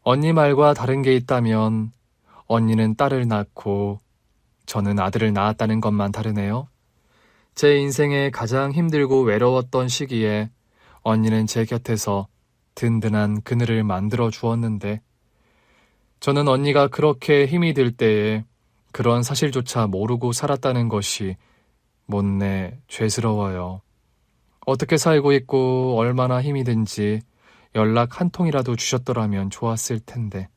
언니 말과 다른 게 있다면 언니는 딸을 낳고 저는 아들을 낳았다는 것만 다르네요. 제 인생에 가장 힘들고 외로웠던 시기에 언니는 제 곁에서 든든한 그늘을 만들어 주었는데 저는 언니가 그렇게 힘이 들 때에 그런 사실조차 모르고 살았다는 것이 못내 죄스러워요. 어떻게 살고 있고 얼마나 힘이 든지 연락 한 통이라도 주셨더라면 좋았을 텐데.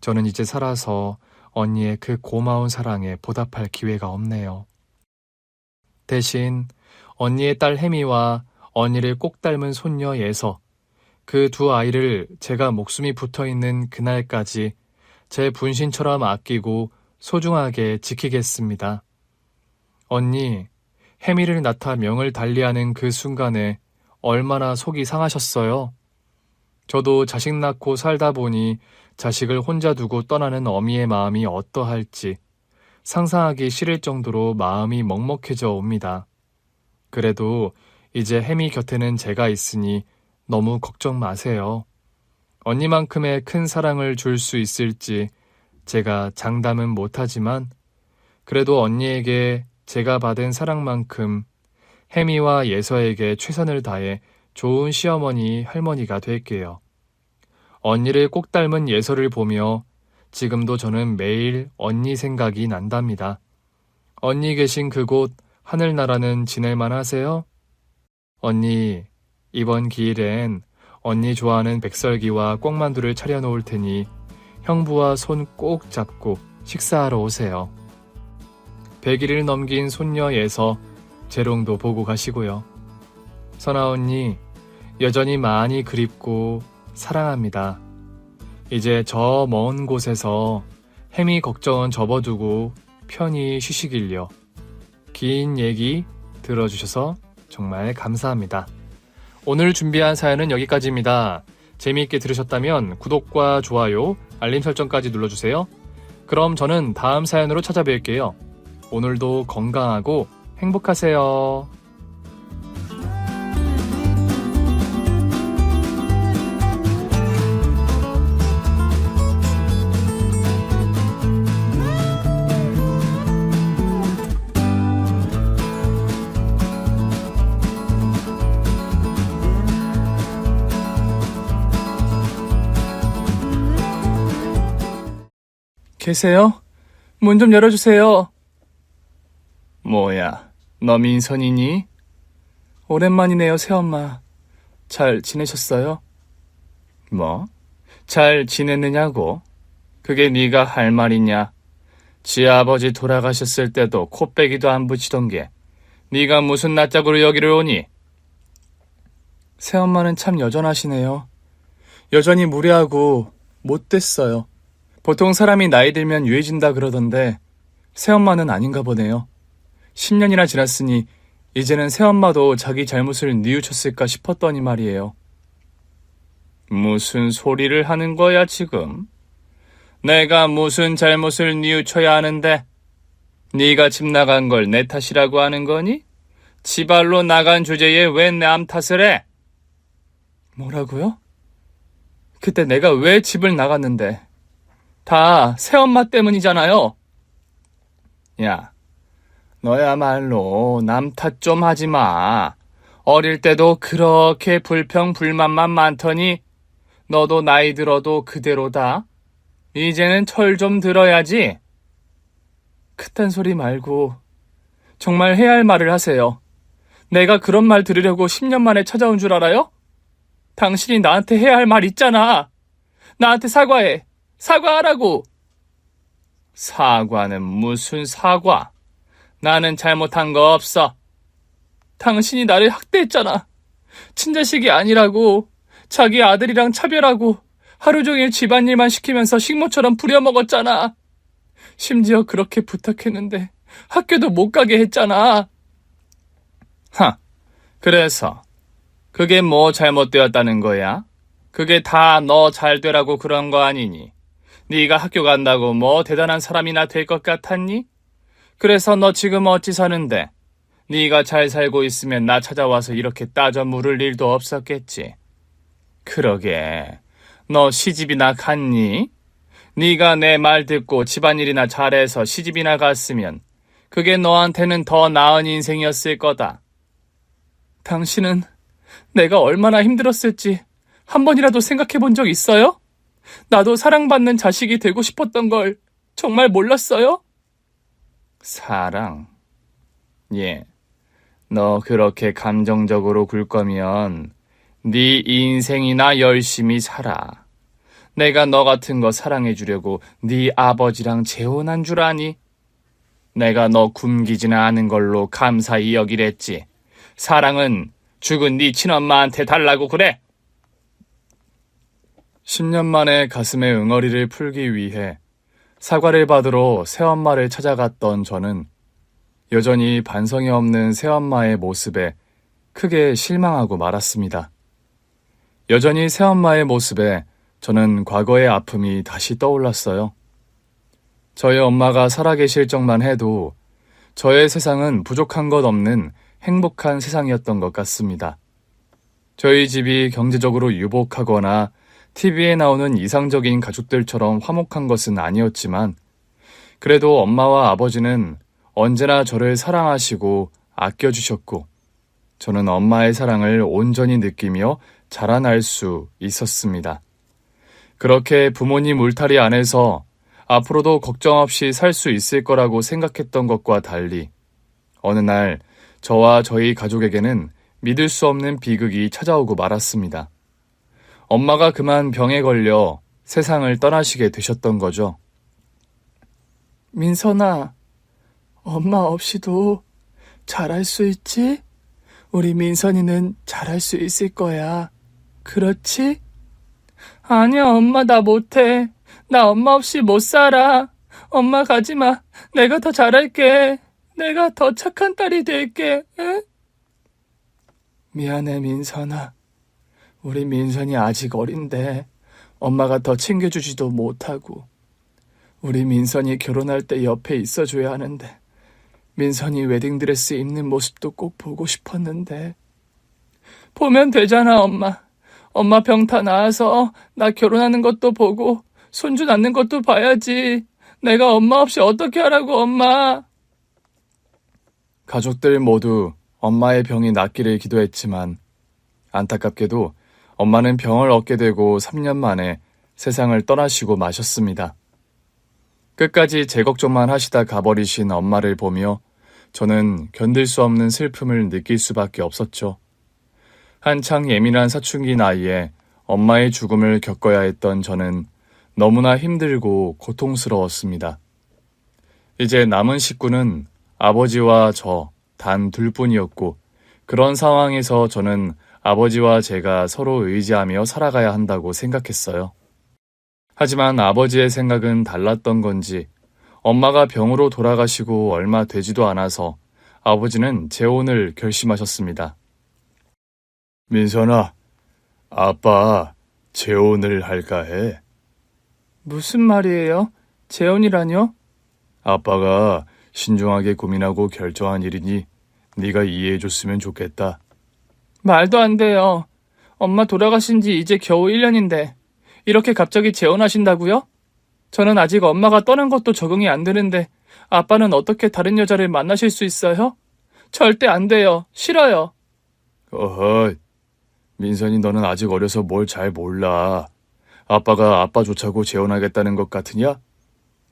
저는 이제 살아서 언니의 그 고마운 사랑에 보답할 기회가 없네요. 대신 언니의 딸 혜미와 언니를 꼭 닮은 손녀 예서, 그 두 아이를 제가 목숨이 붙어있는 그날까지 제 분신처럼 아끼고 소중하게 지키겠습니다. 언니, 혜미를 낳다 명을 달리하는 그 순간에 얼마나 속이 상하셨어요. 저도 자식 낳고 살다 보니 자식을 혼자 두고 떠나는 어미의 마음이 어떠할지 상상하기 싫을 정도로 마음이 먹먹해져 옵니다. 그래도 이제 혜미 곁에는 제가 있으니 너무 걱정 마세요. 언니만큼의 큰 사랑을 줄 수 있을지 제가 장담은 못하지만 그래도 언니에게 제가 받은 사랑만큼 혜미와 예서에게 최선을 다해 좋은 시어머니, 할머니가 될게요. 언니를 꼭 닮은 예서를 보며 지금도 저는 매일 언니 생각이 난답니다. 언니 계신 그곳 하늘나라는 지낼만 하세요? 언니, 이번 기일엔 언니 좋아하는 백설기와 꽁만두를 차려놓을 테니 형부와 손 꼭 잡고 식사하러 오세요. 100일을 넘긴 손녀 예서, 재롱도 보고 가시고요. 선아 언니, 여전히 많이 그립고 사랑합니다. 이제 저 먼 곳에서 혜미 걱정은 접어두고 편히 쉬시길요. 긴 얘기 들어주셔서 정말 감사합니다. 오늘 준비한 사연은 여기까지입니다. 재미있게 들으셨다면 구독과 좋아요, 알림 설정까지 눌러주세요. 그럼 저는 다음 사연으로 찾아뵐게요. 오늘도 건강하고 행복하세요. 계세요? 문 좀 열어주세요. 뭐야, 너 민선이니? 오랜만이네요, 새엄마. 잘 지내셨어요? 뭐? 잘 지냈느냐고? 그게 네가 할 말이냐? 지 아버지 돌아가셨을 때도 코빼기도 안 붙이던 게 네가 무슨 낯짝으로 여기를 오니? 새엄마는 참 여전하시네요. 여전히 무례하고 못됐어요. 보통 사람이 나이 들면 유해진다 그러던데 새엄마는 아닌가 보네요. 10년이나 지났으니 이제는 새엄마도 자기 잘못을 뉘우쳤을까 싶었더니 말이에요. 무슨 소리를 하는 거야 지금? 내가 무슨 잘못을 뉘우쳐야 하는데? 네가 집 나간 걸 내 탓이라고 하는 거니? 지발로 나간 주제에 왜 남 탓을 해? 뭐라고요? 그때 내가 왜 집을 나갔는데? 다 새엄마 때문이잖아요. 야, 너야말로 남 탓 좀 하지 마. 어릴 때도 그렇게 불평불만만 많더니 너도 나이 들어도 그대로다. 이제는 철 좀 들어야지. 그딴 소리 말고 정말 해야 할 말을 하세요. 내가 그런 말 들으려고 10년 만에 찾아온 줄 알아요? 당신이 나한테 해야 할 말 있잖아. 나한테 사과해. 사과하라고. 사과는 무슨 사과? 나는 잘못한 거 없어. 당신이 나를 학대했잖아. 친자식이 아니라고. 자기 아들이랑 차별하고 하루 종일 집안일만 시키면서 식모처럼 부려먹었잖아. 심지어 그렇게 부탁했는데 학교도 못 가게 했잖아. 그래서 그게 뭐 잘못되었다는 거야? 그게 다 너 잘 되라고 그런 거 아니니? 네가 학교 간다고 뭐 대단한 사람이나 될 것 같았니? 그래서 너 지금 어찌 사는데? 네가 잘 살고 있으면 나 찾아와서 이렇게 따져 물을 일도 없었겠지. 그러게, 너 시집이나 갔니? 네가 내 말 듣고 집안일이나 잘해서 시집이나 갔으면 그게 너한테는 더 나은 인생이었을 거다. 당신은 내가 얼마나 힘들었을지 한 번이라도 생각해 본 적 있어요? 나도 사랑받는 자식이 되고 싶었던 걸 정말 몰랐어요? 사랑. 예. 너 그렇게 감정적으로 굴 거면 네 인생이나 열심히 살아. 내가 너 같은 거 사랑해 주려고 네 아버지랑 재혼한 줄 아니? 내가 너 굶기지는 않은 걸로 감사히 여기랬지. 사랑은 죽은 네 친엄마한테 달라고 그래. 10년 만에 가슴의 응어리를 풀기 위해 사과를 받으러 새엄마를 찾아갔던 저는 여전히 반성이 없는 새엄마의 모습에 크게 실망하고 말았습니다. 여전히 새엄마의 모습에 저는 과거의 아픔이 다시 떠올랐어요. 저의 엄마가 살아계실 적만 해도 저의 세상은 부족한 것 없는 행복한 세상이었던 것 같습니다. 저희 집이 경제적으로 유복하거나 TV에 나오는 이상적인 가족들처럼 화목한 것은 아니었지만 그래도 엄마와 아버지는 언제나 저를 사랑하시고 아껴주셨고 저는 엄마의 사랑을 온전히 느끼며 자라날 수 있었습니다. 그렇게 부모님 울타리 안에서 앞으로도 걱정 없이 살 수 있을 거라고 생각했던 것과 달리 어느 날 저와 저희 가족에게는 믿을 수 없는 비극이 찾아오고 말았습니다. 엄마가 그만 병에 걸려 세상을 떠나시게 되셨던 거죠. 민선아, 엄마 없이도 잘할 수 있지? 우리 민선이는 잘할 수 있을 거야. 그렇지? 아니야, 엄마 나 못해. 나 엄마 없이 못 살아. 엄마 가지 마. 내가 더 잘할게. 내가 더 착한 딸이 될게. 응? 미안해, 민선아. 우리 민선이 아직 어린데 엄마가 더 챙겨주지도 못하고 우리 민선이 결혼할 때 옆에 있어줘야 하는데 민선이 웨딩드레스 입는 모습도 꼭 보고 싶었는데 보면 되잖아, 엄마. 엄마 병 다 나아서 나 결혼하는 것도 보고 손주 낳는 것도 봐야지. 내가 엄마 없이 어떻게 하라고, 엄마. 가족들 모두 엄마의 병이 낫기를 기도했지만 안타깝게도 엄마는 병을 얻게 되고 3년 만에 세상을 떠나시고 마셨습니다. 끝까지 제 걱정만 하시다 가버리신 엄마를 보며 저는 견딜 수 없는 슬픔을 느낄 수밖에 없었죠. 한창 예민한 사춘기 나이에 엄마의 죽음을 겪어야 했던 저는 너무나 힘들고 고통스러웠습니다. 이제 남은 식구는 아버지와 저 단 둘뿐이었고 그런 상황에서 저는 아버지와 제가 서로 의지하며 살아가야 한다고 생각했어요. 하지만 아버지의 생각은 달랐던 건지 엄마가 병으로 돌아가시고 얼마 되지도 않아서 아버지는 재혼을 결심하셨습니다. 민선아, 아빠 재혼을 할까 해. 무슨 말이에요? 재혼이라뇨? 아빠가 신중하게 고민하고 결정한 일이니 네가 이해해줬으면 좋겠다. 말도 안 돼요. 엄마 돌아가신 지 이제 겨우 1년인데 이렇게 갑자기 재혼하신다고요? 저는 아직 엄마가 떠난 것도 적응이 안 되는데 아빠는 어떻게 다른 여자를 만나실 수 있어요? 절대 안 돼요. 싫어요. 어허, 민선이 너는 아직 어려서 뭘 잘 몰라. 아빠가 아빠 좋자고 재혼하겠다는 것 같으냐?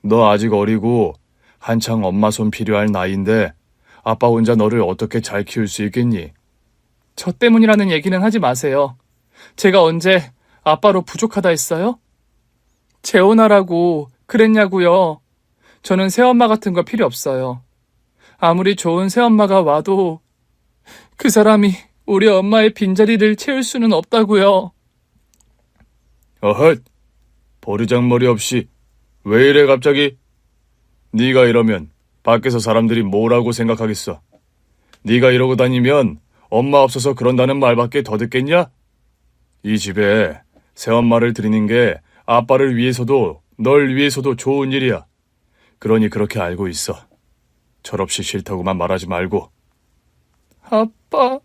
너 아직 어리고 한창 엄마 손 필요할 나이인데 아빠 혼자 너를 어떻게 잘 키울 수 있겠니? 저 때문이라는 얘기는 하지 마세요. 제가 언제 아빠로 부족하다 했어요? 재혼하라고 그랬냐고요. 저는 새엄마 같은 거 필요 없어요. 아무리 좋은 새엄마가 와도 그 사람이 우리 엄마의 빈자리를 채울 수는 없다고요. 어헛, 버르장머리 없이 왜 이래 갑자기? 네가 이러면 밖에서 사람들이 뭐라고 생각하겠어? 네가 이러고 다니면 엄마 없어서 그런다는 말밖에 더 듣겠냐? 이 집에 새엄마를 들이는 게 아빠를 위해서도 널 위해서도 좋은 일이야. 그러니 그렇게 알고 있어. 철없이 싫다고만 말하지 말고. 아빠,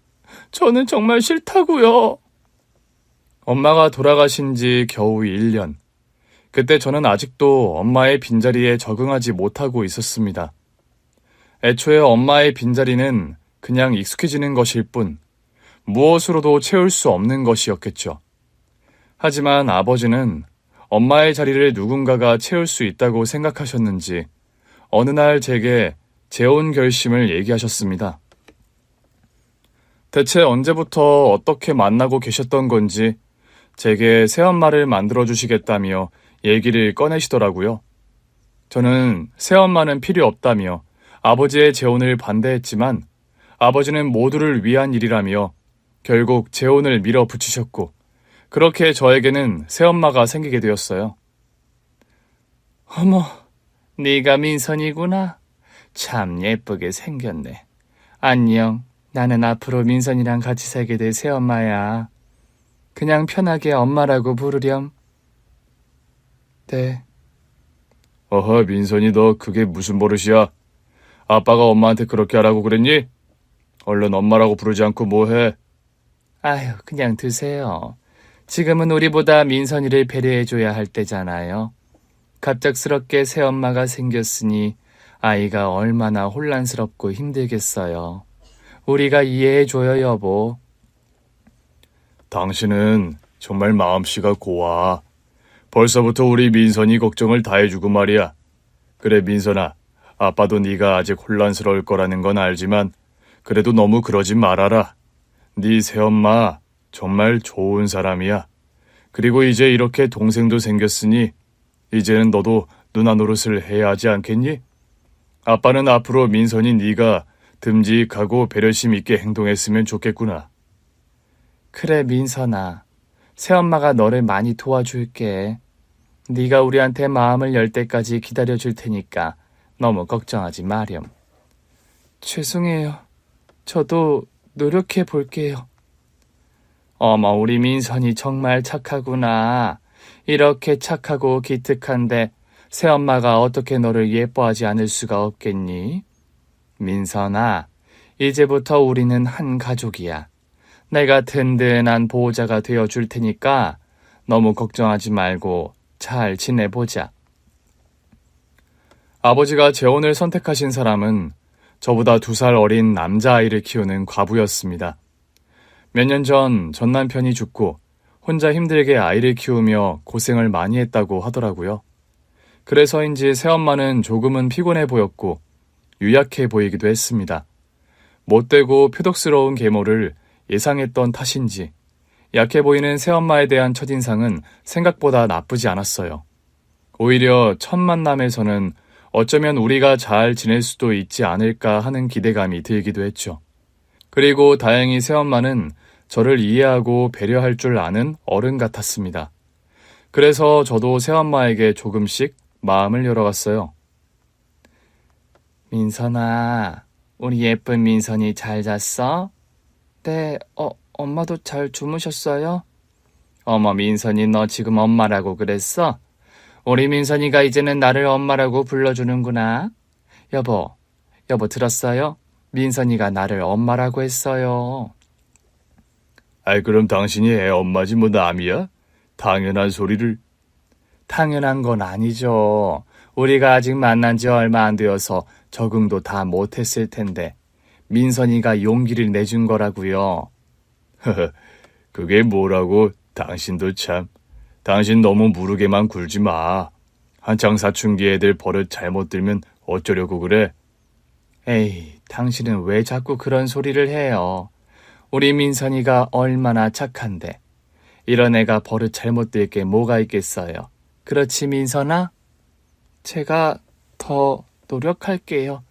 저는 정말 싫다고요. 엄마가 돌아가신 지 겨우 1년. 그때 저는 아직도 엄마의 빈자리에 적응하지 못하고 있었습니다. 애초에 엄마의 빈자리는 그냥 익숙해지는 것일 뿐 무엇으로도 채울 수 없는 것이었겠죠. 하지만 아버지는 엄마의 자리를 누군가가 채울 수 있다고 생각하셨는지 어느 날 제게 재혼 결심을 얘기하셨습니다. 대체 언제부터 어떻게 만나고 계셨던 건지 제게 새엄마를 만들어주시겠다며 얘기를 꺼내시더라고요. 저는 새엄마는 필요 없다며 아버지의 재혼을 반대했지만 아버지는 모두를 위한 일이라며 결국 재혼을 밀어붙이셨고 그렇게 저에게는 새엄마가 생기게 되었어요. 어머, 네가 민선이구나. 참 예쁘게 생겼네. 안녕. 나는 앞으로 민선이랑 같이 살게 될 새엄마야. 그냥 편하게 엄마라고 부르렴. 네. 어허, 민선이 너 그게 무슨 버릇이야? 아빠가 엄마한테 그렇게 하라고 그랬니? 얼른 엄마라고 부르지 않고 뭐해? 아휴, 그냥 드세요. 지금은 우리보다 민선이를 배려해줘야 할 때잖아요. 갑작스럽게 새엄마가 생겼으니 아이가 얼마나 혼란스럽고 힘들겠어요. 우리가 이해해줘요, 여보. 당신은 정말 마음씨가 고와. 벌써부터 우리 민선이 걱정을 다 해주고 말이야. 그래, 민선아. 아빠도 네가 아직 혼란스러울 거라는 건 알지만 그래도 너무 그러지 말아라. 네 새엄마 정말 좋은 사람이야. 그리고 이제 이렇게 동생도 생겼으니 이제는 너도 누나 노릇을 해야 하지 않겠니? 아빠는 앞으로 민선이 네가 듬직하고 배려심 있게 행동했으면 좋겠구나. 그래, 민선아. 새엄마가 너를 많이 도와줄게. 네가 우리한테 마음을 열 때까지 기다려줄 테니까 너무 걱정하지 마렴. 죄송해요. 저도 노력해 볼게요. 어머, 우리 민선이 정말 착하구나. 이렇게 착하고 기특한데 새엄마가 어떻게 너를 예뻐하지 않을 수가 없겠니? 민선아, 이제부터 우리는 한 가족이야. 내가 든든한 보호자가 되어줄 테니까 너무 걱정하지 말고 잘 지내보자. 아버지가 재혼을 선택하신 사람은 저보다 2살 어린 남자아이를 키우는 과부였습니다. 몇 년 전 남편이 죽고 혼자 힘들게 아이를 키우며 고생을 많이 했다고 하더라고요. 그래서인지 새엄마는 조금은 피곤해 보였고 유약해 보이기도 했습니다. 못되고 표독스러운 계모를 예상했던 탓인지 약해 보이는 새엄마에 대한 첫인상은 생각보다 나쁘지 않았어요. 오히려 첫 만남에서는 어쩌면 우리가 잘 지낼 수도 있지 않을까 하는 기대감이 들기도 했죠. 그리고 다행히 새엄마는 저를 이해하고 배려할 줄 아는 어른 같았습니다. 그래서 저도 새엄마에게 조금씩 마음을 열어갔어요. 민선아, 우리 예쁜 민선이 잘 잤어? 네, 엄마도 잘 주무셨어요? 어머, 민선이 너 지금 엄마라고 그랬어? 우리 민선이가 이제는 나를 엄마라고 불러주는구나. 여보 들었어요? 민선이가 나를 엄마라고 했어요. 아이, 그럼 당신이 애 엄마지 뭐 남이야? 당연한 소리를. 당연한 건 아니죠. 우리가 아직 만난 지 얼마 안 되어서 적응도 다 못했을 텐데 민선이가 용기를 내준 거라고요. 허허, 그게 뭐라고? 당신도 참. 당신 너무 무르게만 굴지 마. 한창 사춘기 애들 버릇 잘못 들면 어쩌려고 그래? 에이, 당신은 왜 자꾸 그런 소리를 해요? 우리 민선이가 얼마나 착한데. 이런 애가 버릇 잘못 들 게 뭐가 있겠어요. 그렇지, 민선아? 제가 더 노력할게요.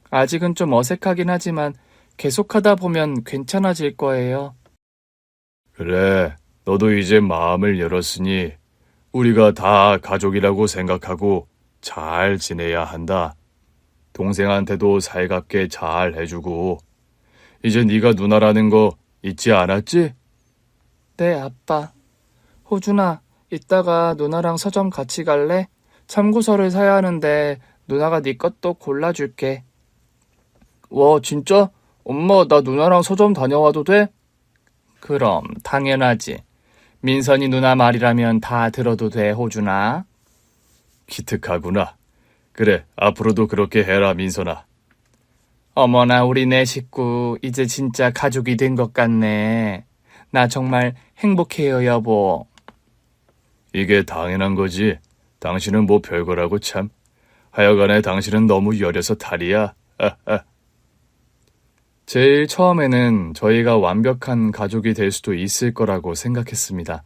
아직은 좀 어색하긴 하지만 계속하다 보면 괜찮아질 거예요. 그래, 너도 이제 마음을 열었으니 우리가 다 가족이라고 생각하고 잘 지내야 한다. 동생한테도 살갑게 잘 해주고. 이제 네가 누나라는 거 잊지 않았지? 네, 아빠. 호준아, 이따가 누나랑 서점 같이 갈래? 참고서를 사야 하는데 누나가 네 것도 골라줄게. 와, 진짜? 엄마, 나 누나랑 서점 다녀와도 돼? 그럼 당연하지. 민선이 누나 말이라면 다 들어도 돼, 호준아. 기특하구나. 그래, 앞으로도 그렇게 해라, 민선아. 어머나, 우리 네 식구 이제 진짜 가족이 된 것 같네. 나 정말 행복해요, 여보. 이게 당연한 거지. 당신은 뭐 별거라고 참. 하여간에 당신은 너무 여려서 탈이야. 제일 처음에는 저희가 완벽한 가족이 될 수도 있을 거라고 생각했습니다.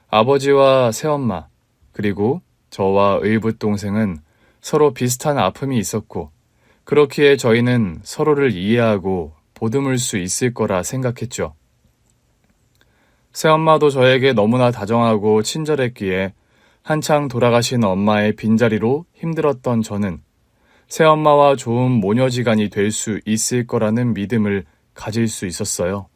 아버지와 새엄마, 그리고 저와 의붓 동생은 서로 비슷한 아픔이 있었고, 그렇기에 저희는 서로를 이해하고 보듬을 수 있을 거라 생각했죠. 새엄마도 저에게 너무나 다정하고 친절했기에 한창 돌아가신 엄마의 빈자리로 힘들었던 저는 새엄마와 좋은 모녀지간이 될 수 있을 거라는 믿음을 가질 수 있었어요.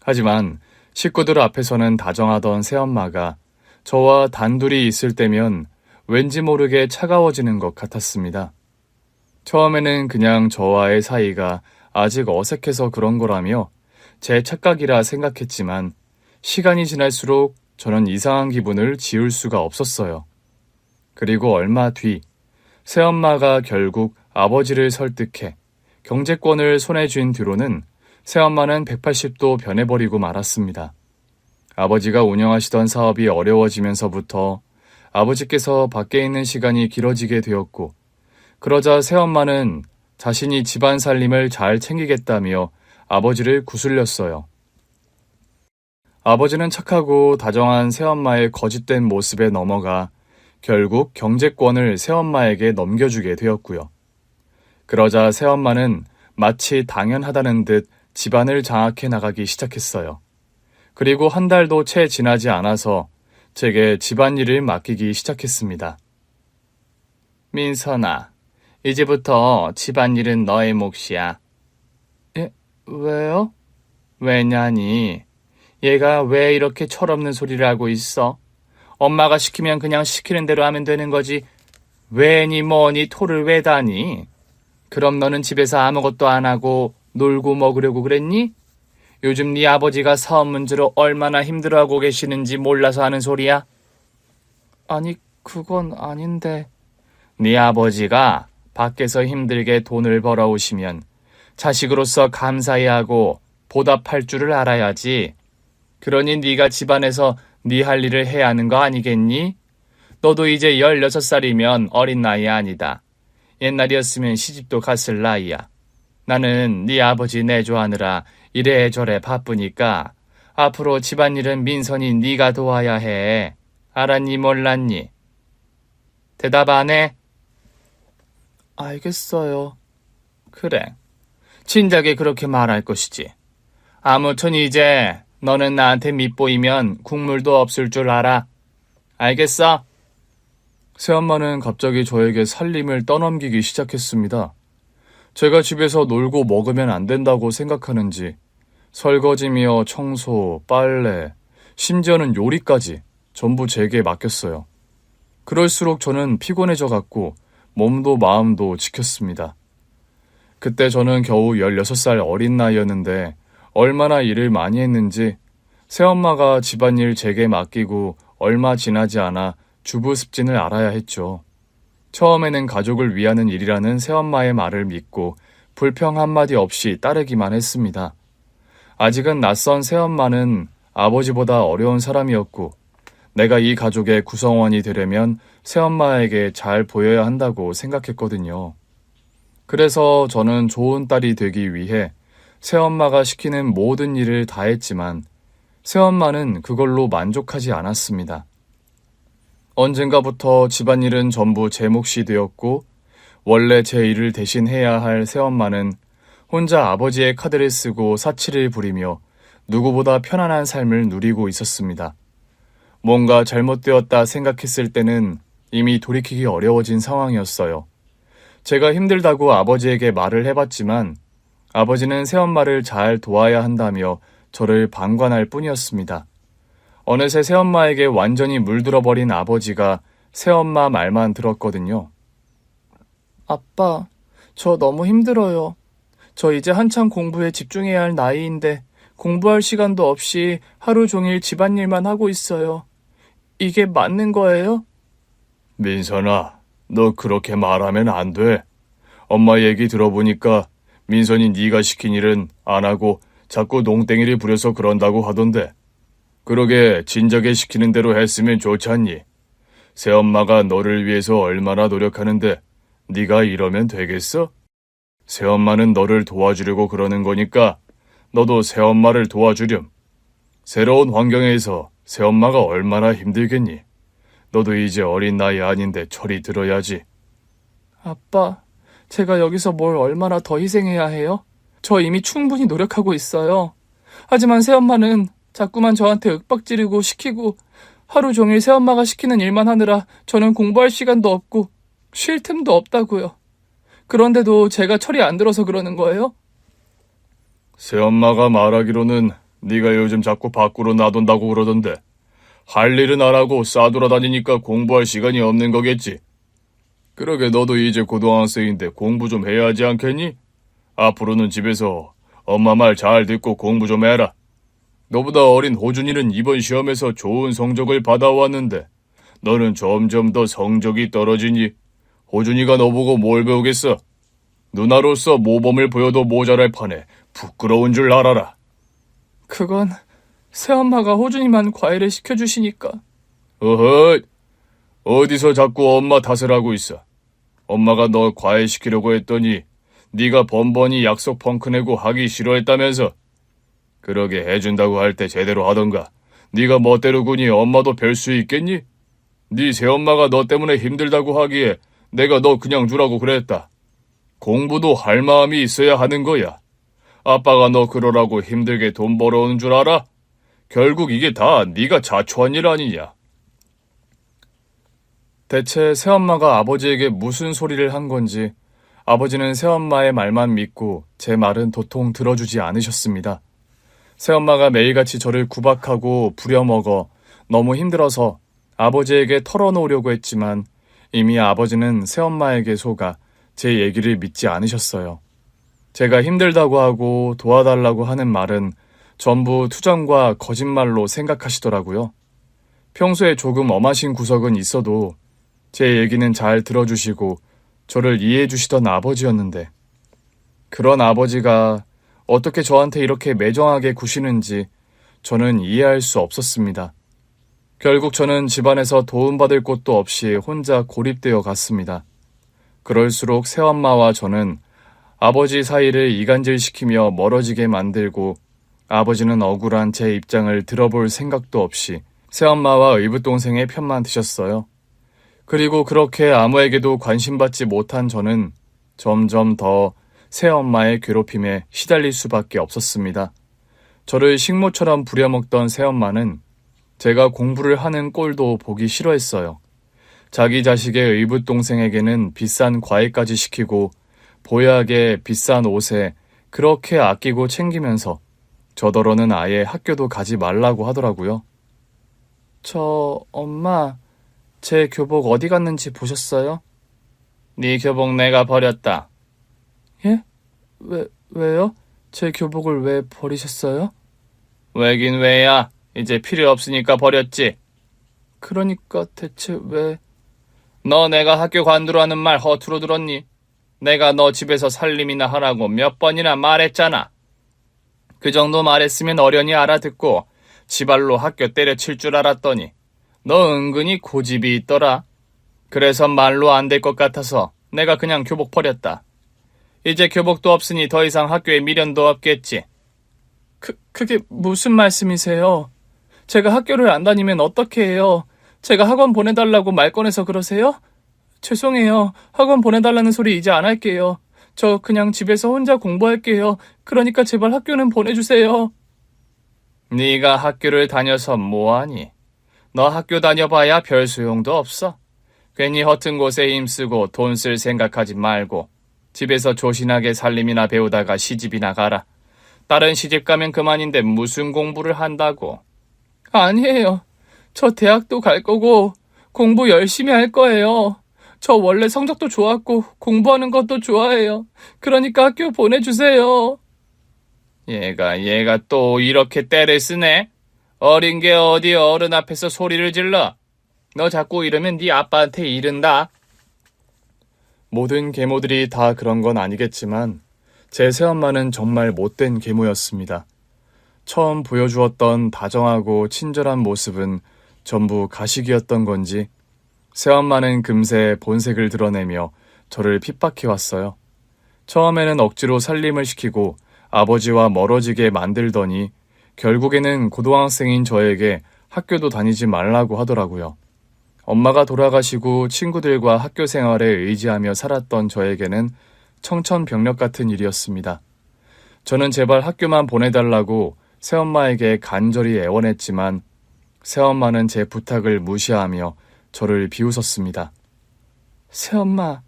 하지만 식구들 앞에서는 다정하던 새엄마가 저와 단둘이 있을 때면 왠지 모르게 차가워지는 것 같았습니다. 처음에는 그냥 저와의 사이가 아직 어색해서 그런 거라며 제 착각이라 생각했지만 시간이 지날수록 저는 이상한 기분을 지울 수가 없었어요. 그리고 얼마 뒤 새엄마가 결국 아버지를 설득해 경제권을 손에 쥔 뒤로는 새엄마는 180도 변해버리고 말았습니다. 아버지가 운영하시던 사업이 어려워지면서부터 아버지께서 밖에 있는 시간이 길어지게 되었고, 그러자 새엄마는 자신이 집안 살림을 잘 챙기겠다며 아버지를 구슬렸어요. 아버지는 착하고 다정한 새엄마의 거짓된 모습에 넘어가 결국 경제권을 새엄마에게 넘겨주게 되었고요. 그러자 새엄마는 마치 당연하다는 듯 집안을 장악해 나가기 시작했어요. 그리고 한 달도 채 지나지 않아서 제게 집안일을 맡기기 시작했습니다. 민선아, 이제부터 집안일은 너의 몫이야. 예? 왜요? 왜냐니? 얘가 왜 이렇게 철없는 소리를 하고 있어? 엄마가 시키면 그냥 시키는 대로 하면 되는 거지. 왜니 뭐니 토를 왜 다니? 그럼 너는 집에서 아무것도 안 하고 놀고 먹으려고 그랬니? 요즘 네 아버지가 사업 문제로 얼마나 힘들어하고 계시는지 몰라서 하는 소리야? 아니, 그건 아닌데. 네 아버지가 밖에서 힘들게 돈을 벌어오시면 자식으로서 감사히 하고 보답할 줄을 알아야지. 그러니 네가 집안에서 네 할 일을 해야 하는 거 아니겠니? 너도 이제 16살이면 어린 나이 아니다. 옛날이었으면 시집도 갔을 나이야. 나는 네 아버지 내조하느라 이래저래 바쁘니까 앞으로 집안일은 민선이 네가 도와야 해. 알았니 몰랐니? 대답 안 해? 알겠어요. 그래. 진작에 그렇게 말할 것이지. 아무튼 이제 너는 나한테 밉보이면 국물도 없을 줄 알아. 알겠어? 새엄마는 갑자기 저에게 살림을 떠넘기기 시작했습니다. 제가 집에서 놀고 먹으면 안 된다고 생각하는지 설거지며 청소, 빨래, 심지어는 요리까지 전부 제게 맡겼어요. 그럴수록 저는 피곤해져 갔고 몸도 마음도 지켰습니다. 그때 저는 겨우 16살 어린 나이였는데 얼마나 일을 많이 했는지 새엄마가 집안일 제게 맡기고 얼마 지나지 않아 주부 습진을 알아야 했죠. 처음에는 가족을 위하는 일이라는 새엄마의 말을 믿고 불평 한마디 없이 따르기만 했습니다. 아직은 낯선 새엄마는 아버지보다 어려운 사람이었고 내가 이 가족의 구성원이 되려면 새엄마에게 잘 보여야 한다고 생각했거든요. 그래서 저는 좋은 딸이 되기 위해 새엄마가 시키는 모든 일을 다 했지만 새엄마는 그걸로 만족하지 않았습니다. 언젠가부터 집안일은 전부 제 몫이 되었고 원래 제 일을 대신 해야 할 새엄마는 혼자 아버지의 카드를 쓰고 사치를 부리며 누구보다 편안한 삶을 누리고 있었습니다. 뭔가 잘못되었다 생각했을 때는 이미 돌이키기 어려워진 상황이었어요. 제가 힘들다고 아버지에게 말을 해봤지만 아버지는 새엄마를 잘 도와야 한다며 저를 방관할 뿐이었습니다. 어느새 새엄마에게 완전히 물들어버린 아버지가 새엄마 말만 들었거든요. 아빠, 저 너무 힘들어요. 저 이제 한창 공부에 집중해야 할 나이인데 공부할 시간도 없이 하루 종일 집안일만 하고 있어요. 이게 맞는 거예요? 민선아, 너 그렇게 말하면 안 돼. 엄마 얘기 들어보니까 민선이 네가 시킨 일은 안 하고 자꾸 농땡이를 부려서 그런다고 하던데. 그러게 진작에 시키는 대로 했으면 좋잖니. 새엄마가 너를 위해서 얼마나 노력하는데 네가 이러면 되겠어? 새엄마는 너를 도와주려고 그러는 거니까 너도 새엄마를 도와주렴. 새로운 환경에서 새엄마가 얼마나 힘들겠니? 너도 이제 어린 나이 아닌데 철이 들어야지. 아빠, 제가 여기서 뭘 얼마나 더 희생해야 해요? 저 이미 충분히 노력하고 있어요. 하지만 새엄마는 자꾸만 저한테 윽박지르고 시키고 하루 종일 새엄마가 시키는 일만 하느라 저는 공부할 시간도 없고 쉴 틈도 없다고요. 그런데도 제가 철이 안 들어서 그러는 거예요? 새엄마가 말하기로는 네가 요즘 자꾸 밖으로 나돈다고 그러던데 할 일은 안 하고 싸돌아다니니까 공부할 시간이 없는 거겠지. 그러게 너도 이제 고등학생인데 공부 좀 해야 하지 않겠니? 앞으로는 집에서 엄마 말 잘 듣고 공부 좀 해라. 너보다 어린 호준이는 이번 시험에서 좋은 성적을 받아왔는데 너는 점점 더 성적이 떨어지니 호준이가 너보고 뭘 배우겠어? 누나로서 모범을 보여도 모자랄 판에 부끄러운 줄 알아라. 그건 새엄마가 호준이만 과외를 시켜주시니까. 어허, 어디서 자꾸 엄마 탓을 하고 있어. 엄마가 너 과외시키려고 했더니 네가 번번이 약속 펑크내고 하기 싫어했다면서. 그러게 해준다고 할 때 제대로 하던가. 네가 멋대로 구니 엄마도 별 수 있겠니? 네 새엄마가 너 때문에 힘들다고 하기에 내가 너 그냥 주라고 그랬다. 공부도 할 마음이 있어야 하는 거야. 아빠가 너 그러라고 힘들게 돈 벌어오는 줄 알아? 결국 이게 다 네가 자초한 일 아니냐. 대체 새엄마가 아버지에게 무슨 소리를 한 건지 아버지는 새엄마의 말만 믿고 제 말은 도통 들어주지 않으셨습니다. 새엄마가 매일같이 저를 구박하고 부려먹어 너무 힘들어서 아버지에게 털어놓으려고 했지만 이미 아버지는 새엄마에게 속아 제 얘기를 믿지 않으셨어요. 제가 힘들다고 하고 도와달라고 하는 말은 전부 투정과 거짓말로 생각하시더라고요. 평소에 조금 엄하신 구석은 있어도 제 얘기는 잘 들어주시고 저를 이해해 주시던 아버지였는데 그런 아버지가 어떻게 저한테 이렇게 매정하게 구시는지 저는 이해할 수 없었습니다. 결국 저는 집안에서 도움받을 곳도 없이 혼자 고립되어 갔습니다. 그럴수록 새엄마와 저는 아버지 사이를 이간질시키며 멀어지게 만들고 아버지는 억울한 제 입장을 들어볼 생각도 없이 새엄마와 의붓동생의 편만 드셨어요. 그리고 그렇게 아무에게도 관심받지 못한 저는 점점 더 새엄마의 괴롭힘에 시달릴 수밖에 없었습니다. 저를 식모처럼 부려먹던 새엄마는 제가 공부를 하는 꼴도 보기 싫어했어요. 자기 자식의 의붓동생에게는 비싼 과외까지 시키고 보약에 비싼 옷에 그렇게 아끼고 챙기면서 저더러는 아예 학교도 가지 말라고 하더라고요. 엄마, 제 교복 어디 갔는지 보셨어요? 네 교복 내가 버렸다. 예? 왜요? 제 교복을 왜 버리셨어요? 왜긴 왜야. 이제 필요 없으니까 버렸지. 그러니까 대체 왜... 너 내가 학교 관두라는 말 허투루 들었니? 내가 너 집에서 살림이나 하라고 몇 번이나 말했잖아. 그 정도 말했으면 어련히 알아듣고 지발로 학교 때려칠 줄 알았더니 너 은근히 고집이 있더라. 그래서 말로 안 될 것 같아서 내가 그냥 교복 버렸다. 이제 교복도 없으니 더 이상 학교에 미련도 없겠지. 그게 무슨 말씀이세요? 제가 학교를 안 다니면 어떻게 해요? 제가 학원 보내달라고 말 꺼내서 그러세요? 죄송해요. 학원 보내달라는 소리 이제 안 할게요. 저 그냥 집에서 혼자 공부할게요. 그러니까 제발 학교는 보내주세요. 네가 학교를 다녀서 뭐하니? 너 학교 다녀봐야 별 소용도 없어. 괜히 허튼 곳에 힘쓰고 돈 쓸 생각하지 말고 집에서 조신하게 살림이나 배우다가 시집이나 가라. 다른 시집 가면 그만인데 무슨 공부를 한다고. 아니에요. 저 대학도 갈 거고 공부 열심히 할 거예요. 저 원래 성적도 좋았고 공부하는 것도 좋아해요. 그러니까 학교 보내주세요. 얘가 또 이렇게 떼를 쓰네? 어린 게 어디 어른 앞에서 소리를 질러? 너 자꾸 이러면 네 아빠한테 이른다. 모든 계모들이 다 그런 건 아니겠지만 제 새엄마는 정말 못된 계모였습니다. 처음 보여주었던 다정하고 친절한 모습은 전부 가식이었던 건지 새엄마는 금세 본색을 드러내며 저를 핍박해왔어요. 처음에는 억지로 살림을 시키고 아버지와 멀어지게 만들더니 결국에는 고등학생인 저에게 학교도 다니지 말라고 하더라고요. 엄마가 돌아가시고 친구들과 학교 생활에 의지하며 살았던 저에게는 청천벽력 같은 일이었습니다. 저는 제발 학교만 보내달라고 새엄마에게 간절히 애원했지만 새엄마는 제 부탁을 무시하며 저를 비웃었습니다. 새엄마,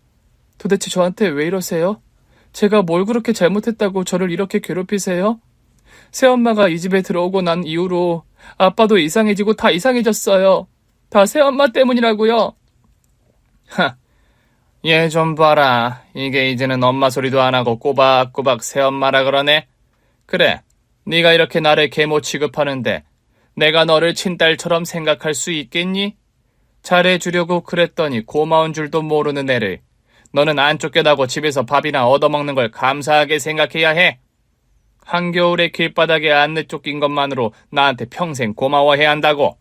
도대체 저한테 왜 이러세요? 제가 뭘 그렇게 잘못했다고 저를 이렇게 괴롭히세요? 새엄마가 이 집에 들어오고 난 이후로 아빠도 이상해지고 다 이상해졌어요. 다 새엄마 때문이라고요. 얘 좀 봐라. 이게 이제는 엄마 소리도 안 하고 꼬박꼬박 새엄마라 그러네. 그래, 네가 이렇게 나를 계모 취급하는데 내가 너를 친딸처럼 생각할 수 있겠니? 잘해주려고 그랬더니 고마운 줄도 모르는 애를 너는 안 쫓겨나고 집에서 밥이나 얻어먹는 걸 감사하게 생각해야 해. 한겨울에 길바닥에 안 내쫓긴 것만으로 나한테 평생 고마워해야 한다고.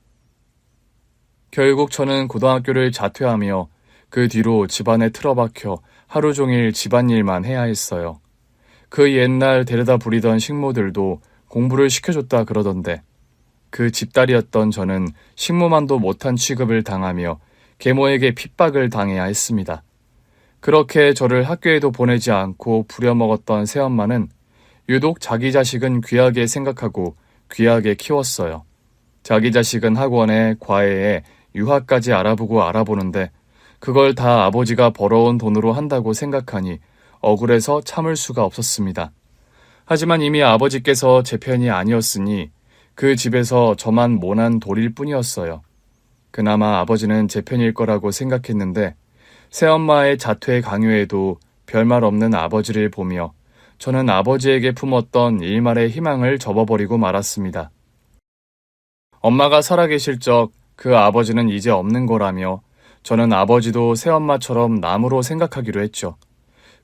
결국 저는 고등학교를 자퇴하며 그 뒤로 집안에 틀어박혀 하루 종일 집안일만 해야 했어요. 그 옛날 데려다 부리던 식모들도 공부를 시켜줬다 그러던데 그 집딸이었던 저는 식모만도 못한 취급을 당하며 계모에게 핍박을 당해야 했습니다. 그렇게 저를 학교에도 보내지 않고 부려먹었던 새엄마는 유독 자기 자식은 귀하게 생각하고 귀하게 키웠어요. 자기 자식은 학원에, 과외에, 유학까지 알아보는데 그걸 다 아버지가 벌어온 돈으로 한다고 생각하니 억울해서 참을 수가 없었습니다. 하지만 이미 아버지께서 제 편이 아니었으니 그 집에서 저만 모난 돌일 뿐이었어요. 그나마 아버지는 제 편일 거라고 생각했는데 새엄마의 자퇴 강요에도 별말 없는 아버지를 보며 저는 아버지에게 품었던 일말의 희망을 접어버리고 말았습니다. 엄마가 살아계실 적 그 아버지는 이제 없는 거라며 저는 아버지도 새엄마처럼 남으로 생각하기로 했죠.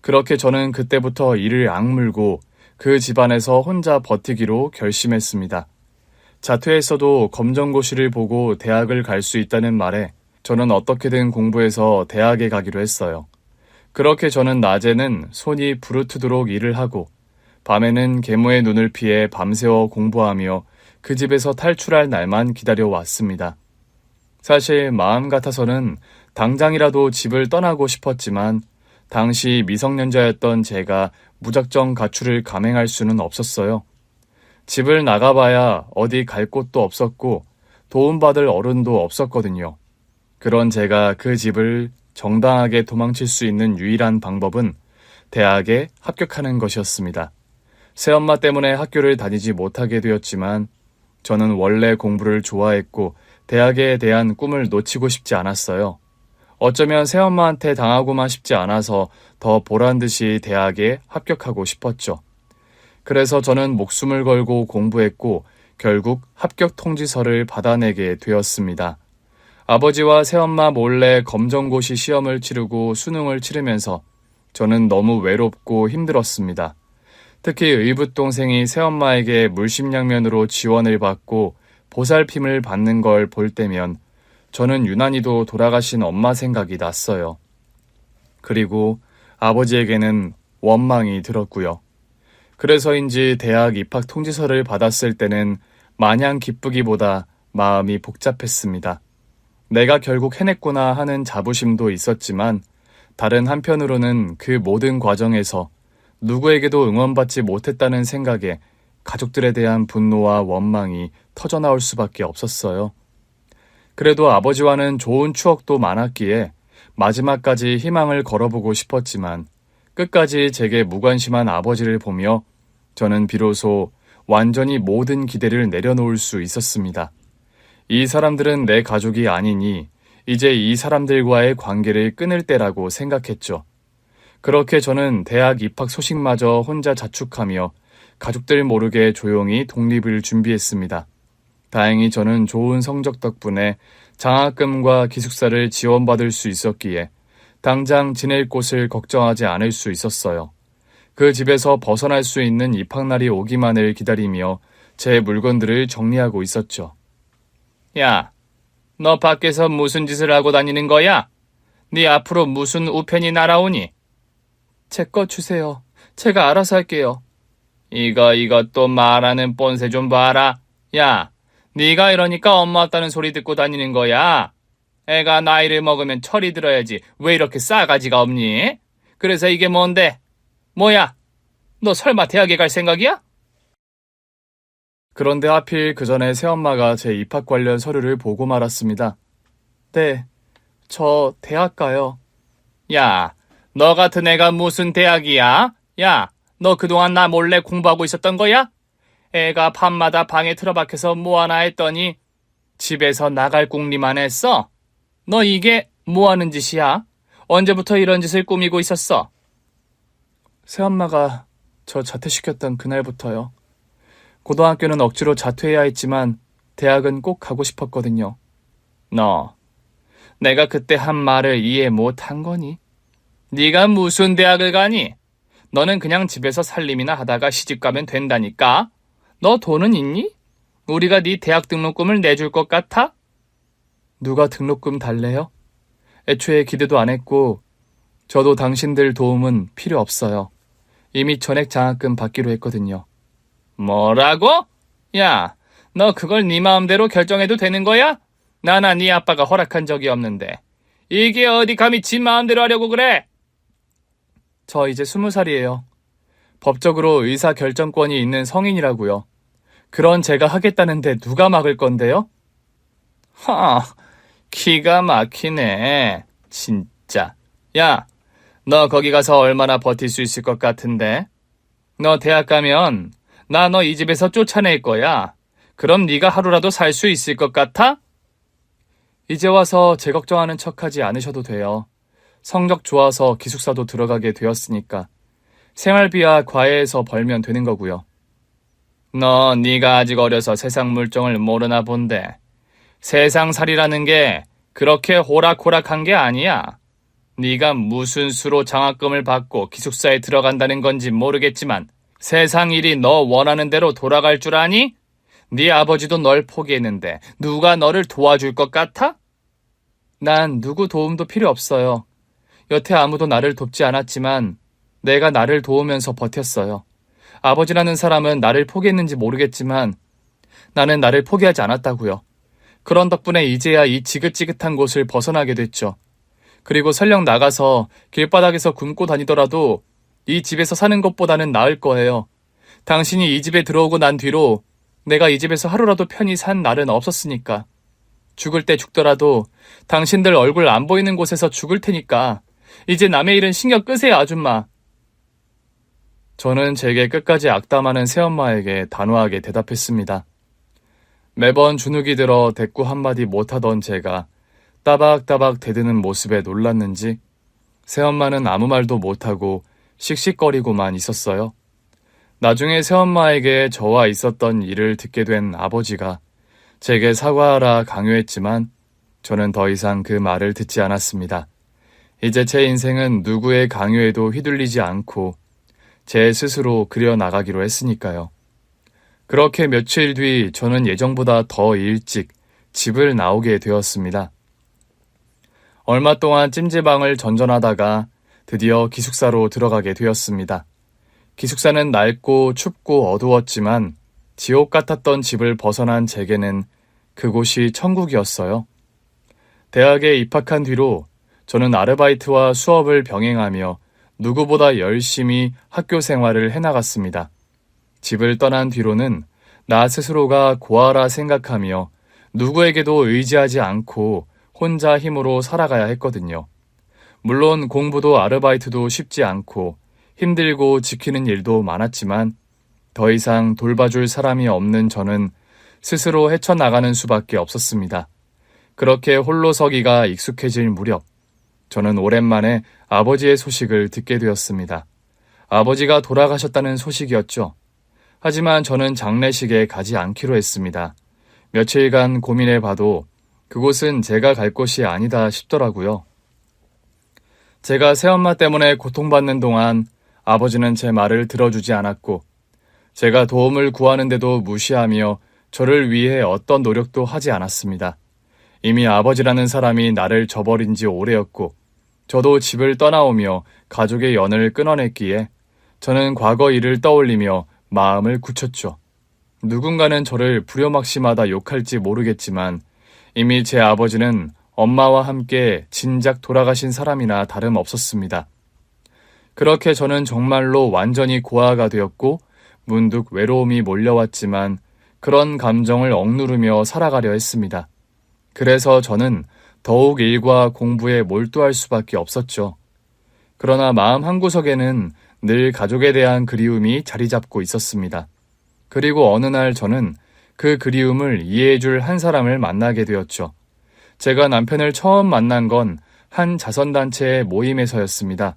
그렇게 저는 그때부터 이를 악물고 그 집안에서 혼자 버티기로 결심했습니다. 자퇴했어도 검정고시를 보고 대학을 갈 수 있다는 말에 저는 어떻게든 공부해서 대학에 가기로 했어요. 그렇게 저는 낮에는 손이 부르트도록 일을 하고 밤에는 계모의 눈을 피해 밤새워 공부하며 그 집에서 탈출할 날만 기다려왔습니다. 사실 마음 같아서는 당장이라도 집을 떠나고 싶었지만 당시 미성년자였던 제가 무작정 가출을 감행할 수는 없었어요. 집을 나가봐야 어디 갈 곳도 없었고 도움받을 어른도 없었거든요. 그런 제가 그 집을 정당하게 도망칠 수 있는 유일한 방법은 대학에 합격하는 것이었습니다. 새엄마 때문에 학교를 다니지 못하게 되었지만 저는 원래 공부를 좋아했고 대학에 대한 꿈을 놓치고 싶지 않았어요. 어쩌면 새엄마한테 당하고만 싶지 않아서 더 보란듯이 대학에 합격하고 싶었죠. 그래서 저는 목숨을 걸고 공부했고 결국 합격 통지서를 받아내게 되었습니다. 아버지와 새엄마 몰래 검정고시 시험을 치르고 수능을 치르면서 저는 너무 외롭고 힘들었습니다. 특히 의붓동생이 새엄마에게 물심양면으로 지원을 받고 보살핌을 받는 걸 볼 때면 저는 유난히도 돌아가신 엄마 생각이 났어요. 그리고 아버지에게는 원망이 들었고요. 그래서인지 대학 입학 통지서를 받았을 때는 마냥 기쁘기보다 마음이 복잡했습니다. 내가 결국 해냈구나 하는 자부심도 있었지만 다른 한편으로는 그 모든 과정에서 누구에게도 응원받지 못했다는 생각에 가족들에 대한 분노와 원망이 터져나올 수밖에 없었어요. 그래도 아버지와는 좋은 추억도 많았기에 마지막까지 희망을 걸어보고 싶었지만 끝까지 제게 무관심한 아버지를 보며 저는 비로소 완전히 모든 기대를 내려놓을 수 있었습니다. 이 사람들은 내 가족이 아니니 이제 이 사람들과의 관계를 끊을 때라고 생각했죠. 그렇게 저는 대학 입학 소식마저 혼자 자축하며 가족들 모르게 조용히 독립을 준비했습니다. 다행히 저는 좋은 성적 덕분에 장학금과 기숙사를 지원받을 수 있었기에 당장 지낼 곳을 걱정하지 않을 수 있었어요. 그 집에서 벗어날 수 있는 입학날이 오기만을 기다리며 제 물건들을 정리하고 있었죠. 야, 너 밖에서 무슨 짓을 하고 다니는 거야? 네 앞으로 무슨 우편이 날아오니? 제 거 주세요. 제가 알아서 할게요. 이것도 말하는 뻔세 좀 봐라. 야, 네가 이러니까 엄마 없다는 소리 듣고 다니는 거야. 애가 나이를 먹으면 철이 들어야지. 왜 이렇게 싸가지가 없니? 그래서 이게 뭔데? 뭐야? 너 설마 대학에 갈 생각이야? 그런데 하필 그 전에 새엄마가 제 입학 관련 서류를 보고 말았습니다. 네, 저 대학 가요. 야, 너 같은 애가 무슨 대학이야? 야, 너 그동안 나 몰래 공부하고 있었던 거야? 애가 밤마다 방에 틀어박혀서 뭐하나 했더니 집에서 나갈 궁리만 했어? 너 이게 뭐하는 짓이야? 언제부터 이런 짓을 꾸미고 있었어? 새엄마가 저 자퇴시켰던 그날부터요. 고등학교는 억지로 자퇴해야 했지만 대학은 꼭 가고 싶었거든요. 너, 내가 그때 한 말을 이해 못한 거니? 네가 무슨 대학을 가니? 너는 그냥 집에서 살림이나 하다가 시집가면 된다니까? 너 돈은 있니? 우리가 네 대학 등록금을 내줄 것 같아? 누가 등록금 달래요? 애초에 기대도 안 했고 저도 당신들 도움은 필요 없어요. 이미 전액 장학금 받기로 했거든요. 뭐라고? 야, 너 그걸 네 마음대로 결정해도 되는 거야? 나나 네 아빠가 허락한 적이 없는데. 이게 어디 감히 지 마음대로 하려고 그래? 저 이제 20살이에요. 법적으로 의사 결정권이 있는 성인이라고요. 그런 제가 하겠다는데 누가 막을 건데요? 기가 막히네. 진짜. 야, 너 거기 가서 얼마나 버틸 수 있을 것 같은데? 너 대학 가면 나 너 이 집에서 쫓아낼 거야. 그럼 네가 하루라도 살 수 있을 것 같아? 이제 와서 제 걱정하는 척하지 않으셔도 돼요. 성적 좋아서 기숙사도 들어가게 되었으니까. 생활비야 과외에서 벌면 되는 거고요. 너 네가 아직 어려서 세상 물정을 모르나 본데. 세상살이라는 게 그렇게 호락호락한 게 아니야. 네가 무슨 수로 장학금을 받고 기숙사에 들어간다는 건지 모르겠지만 세상 일이 너 원하는 대로 돌아갈 줄 아니? 네 아버지도 널 포기했는데 누가 너를 도와줄 것 같아? 난 누구 도움도 필요 없어요. 여태 아무도 나를 돕지 않았지만 내가 나를 도우면서 버텼어요. 아버지라는 사람은 나를 포기했는지 모르겠지만 나는 나를 포기하지 않았다고요. 그런 덕분에 이제야 이 지긋지긋한 곳을 벗어나게 됐죠. 그리고 설령 나가서 길바닥에서 굶고 다니더라도 이 집에서 사는 것보다는 나을 거예요. 당신이 이 집에 들어오고 난 뒤로 내가 이 집에서 하루라도 편히 산 날은 없었으니까. 죽을 때 죽더라도 당신들 얼굴 안 보이는 곳에서 죽을 테니까 이제 남의 일은 신경 끄세요, 아줌마. 저는 제게 끝까지 악담하는 새엄마에게 단호하게 대답했습니다. 매번 주눅이 들어 대꾸 한마디 못하던 제가 따박따박 대드는 모습에 놀랐는지 새엄마는 아무 말도 못하고 씩씩거리고만 있었어요. 나중에 새엄마에게 저와 있었던 일을 듣게 된 아버지가 제게 사과하라 강요했지만 저는 더 이상 그 말을 듣지 않았습니다. 이제 제 인생은 누구의 강요에도 휘둘리지 않고 제 스스로 그려나가기로 했으니까요. 그렇게 며칠 뒤 저는 예정보다 더 일찍 집을 나오게 되었습니다. 얼마 동안 찜질방을 전전하다가 드디어 기숙사로 들어가게 되었습니다. 기숙사는 낡고 춥고 어두웠지만 지옥 같았던 집을 벗어난 제게는 그곳이 천국이었어요. 대학에 입학한 뒤로 저는 아르바이트와 수업을 병행하며 누구보다 열심히 학교 생활을 해나갔습니다. 집을 떠난 뒤로는 나 스스로가 고아라 생각하며 누구에게도 의지하지 않고 혼자 힘으로 살아가야 했거든요. 물론 공부도 아르바이트도 쉽지 않고 힘들고 지키는 일도 많았지만 더 이상 돌봐줄 사람이 없는 저는 스스로 헤쳐나가는 수밖에 없었습니다. 그렇게 홀로 서기가 익숙해질 무렵 저는 오랜만에 아버지의 소식을 듣게 되었습니다. 아버지가 돌아가셨다는 소식이었죠. 하지만 저는 장례식에 가지 않기로 했습니다. 며칠간 고민해봐도 그곳은 제가 갈 곳이 아니다 싶더라고요. 제가 새엄마 때문에 고통받는 동안 아버지는 제 말을 들어주지 않았고 제가 도움을 구하는데도 무시하며 저를 위해 어떤 노력도 하지 않았습니다. 이미 아버지라는 사람이 나를 저버린 지 오래였고 저도 집을 떠나오며 가족의 연을 끊어냈기에 저는 과거 일을 떠올리며 마음을 굳혔죠. 누군가는 저를 불효막심하다 욕할지 모르겠지만 이미 제 아버지는 엄마와 함께 진작 돌아가신 사람이나 다름없었습니다. 그렇게 저는 정말로 완전히 고아가 되었고 문득 외로움이 몰려왔지만 그런 감정을 억누르며 살아가려 했습니다. 그래서 저는 더욱 일과 공부에 몰두할 수밖에 없었죠. 그러나 마음 한구석에는 늘 가족에 대한 그리움이 자리 잡고 있었습니다. 그리고 어느 날 저는 그 그리움을 이해해줄 한 사람을 만나게 되었죠. 제가 남편을 처음 만난 건 한 자선단체의 모임에서였습니다.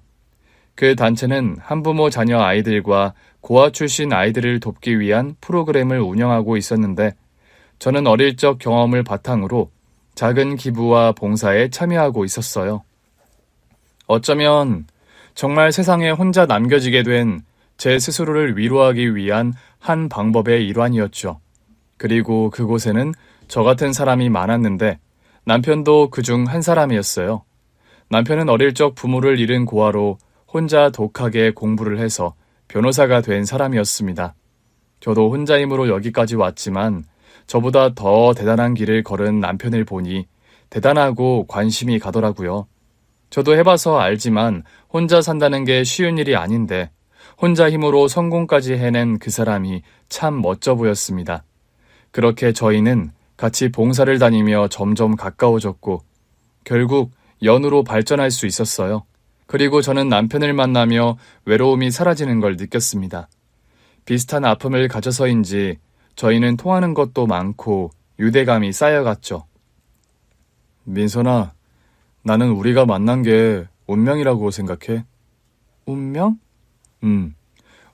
그 단체는 한부모 자녀 아이들과 고아 출신 아이들을 돕기 위한 프로그램을 운영하고 있었는데 저는 어릴 적 경험을 바탕으로 작은 기부와 봉사에 참여하고 있었어요. 어쩌면 정말 세상에 혼자 남겨지게 된 제 스스로를 위로하기 위한 한 방법의 일환이었죠. 그리고 그곳에는 저 같은 사람이 많았는데 남편도 그중 한 사람이었어요. 남편은 어릴 적 부모를 잃은 고아로 혼자 독하게 공부를 해서 변호사가 된 사람이었습니다. 저도 혼자 힘으로 여기까지 왔지만 저보다 더 대단한 길을 걸은 남편을 보니 대단하고 관심이 가더라고요. 저도 해봐서 알지만 혼자 산다는 게 쉬운 일이 아닌데 혼자 힘으로 성공까지 해낸 그 사람이 참 멋져 보였습니다. 그렇게 저희는 같이 봉사를 다니며 점점 가까워졌고 결국 연으로 발전할 수 있었어요. 그리고 저는 남편을 만나며 외로움이 사라지는 걸 느꼈습니다. 비슷한 아픔을 가져서인지 저희는 통하는 것도 많고 유대감이 쌓여갔죠. 민선아, 나는 우리가 만난 게 운명이라고 생각해. 운명?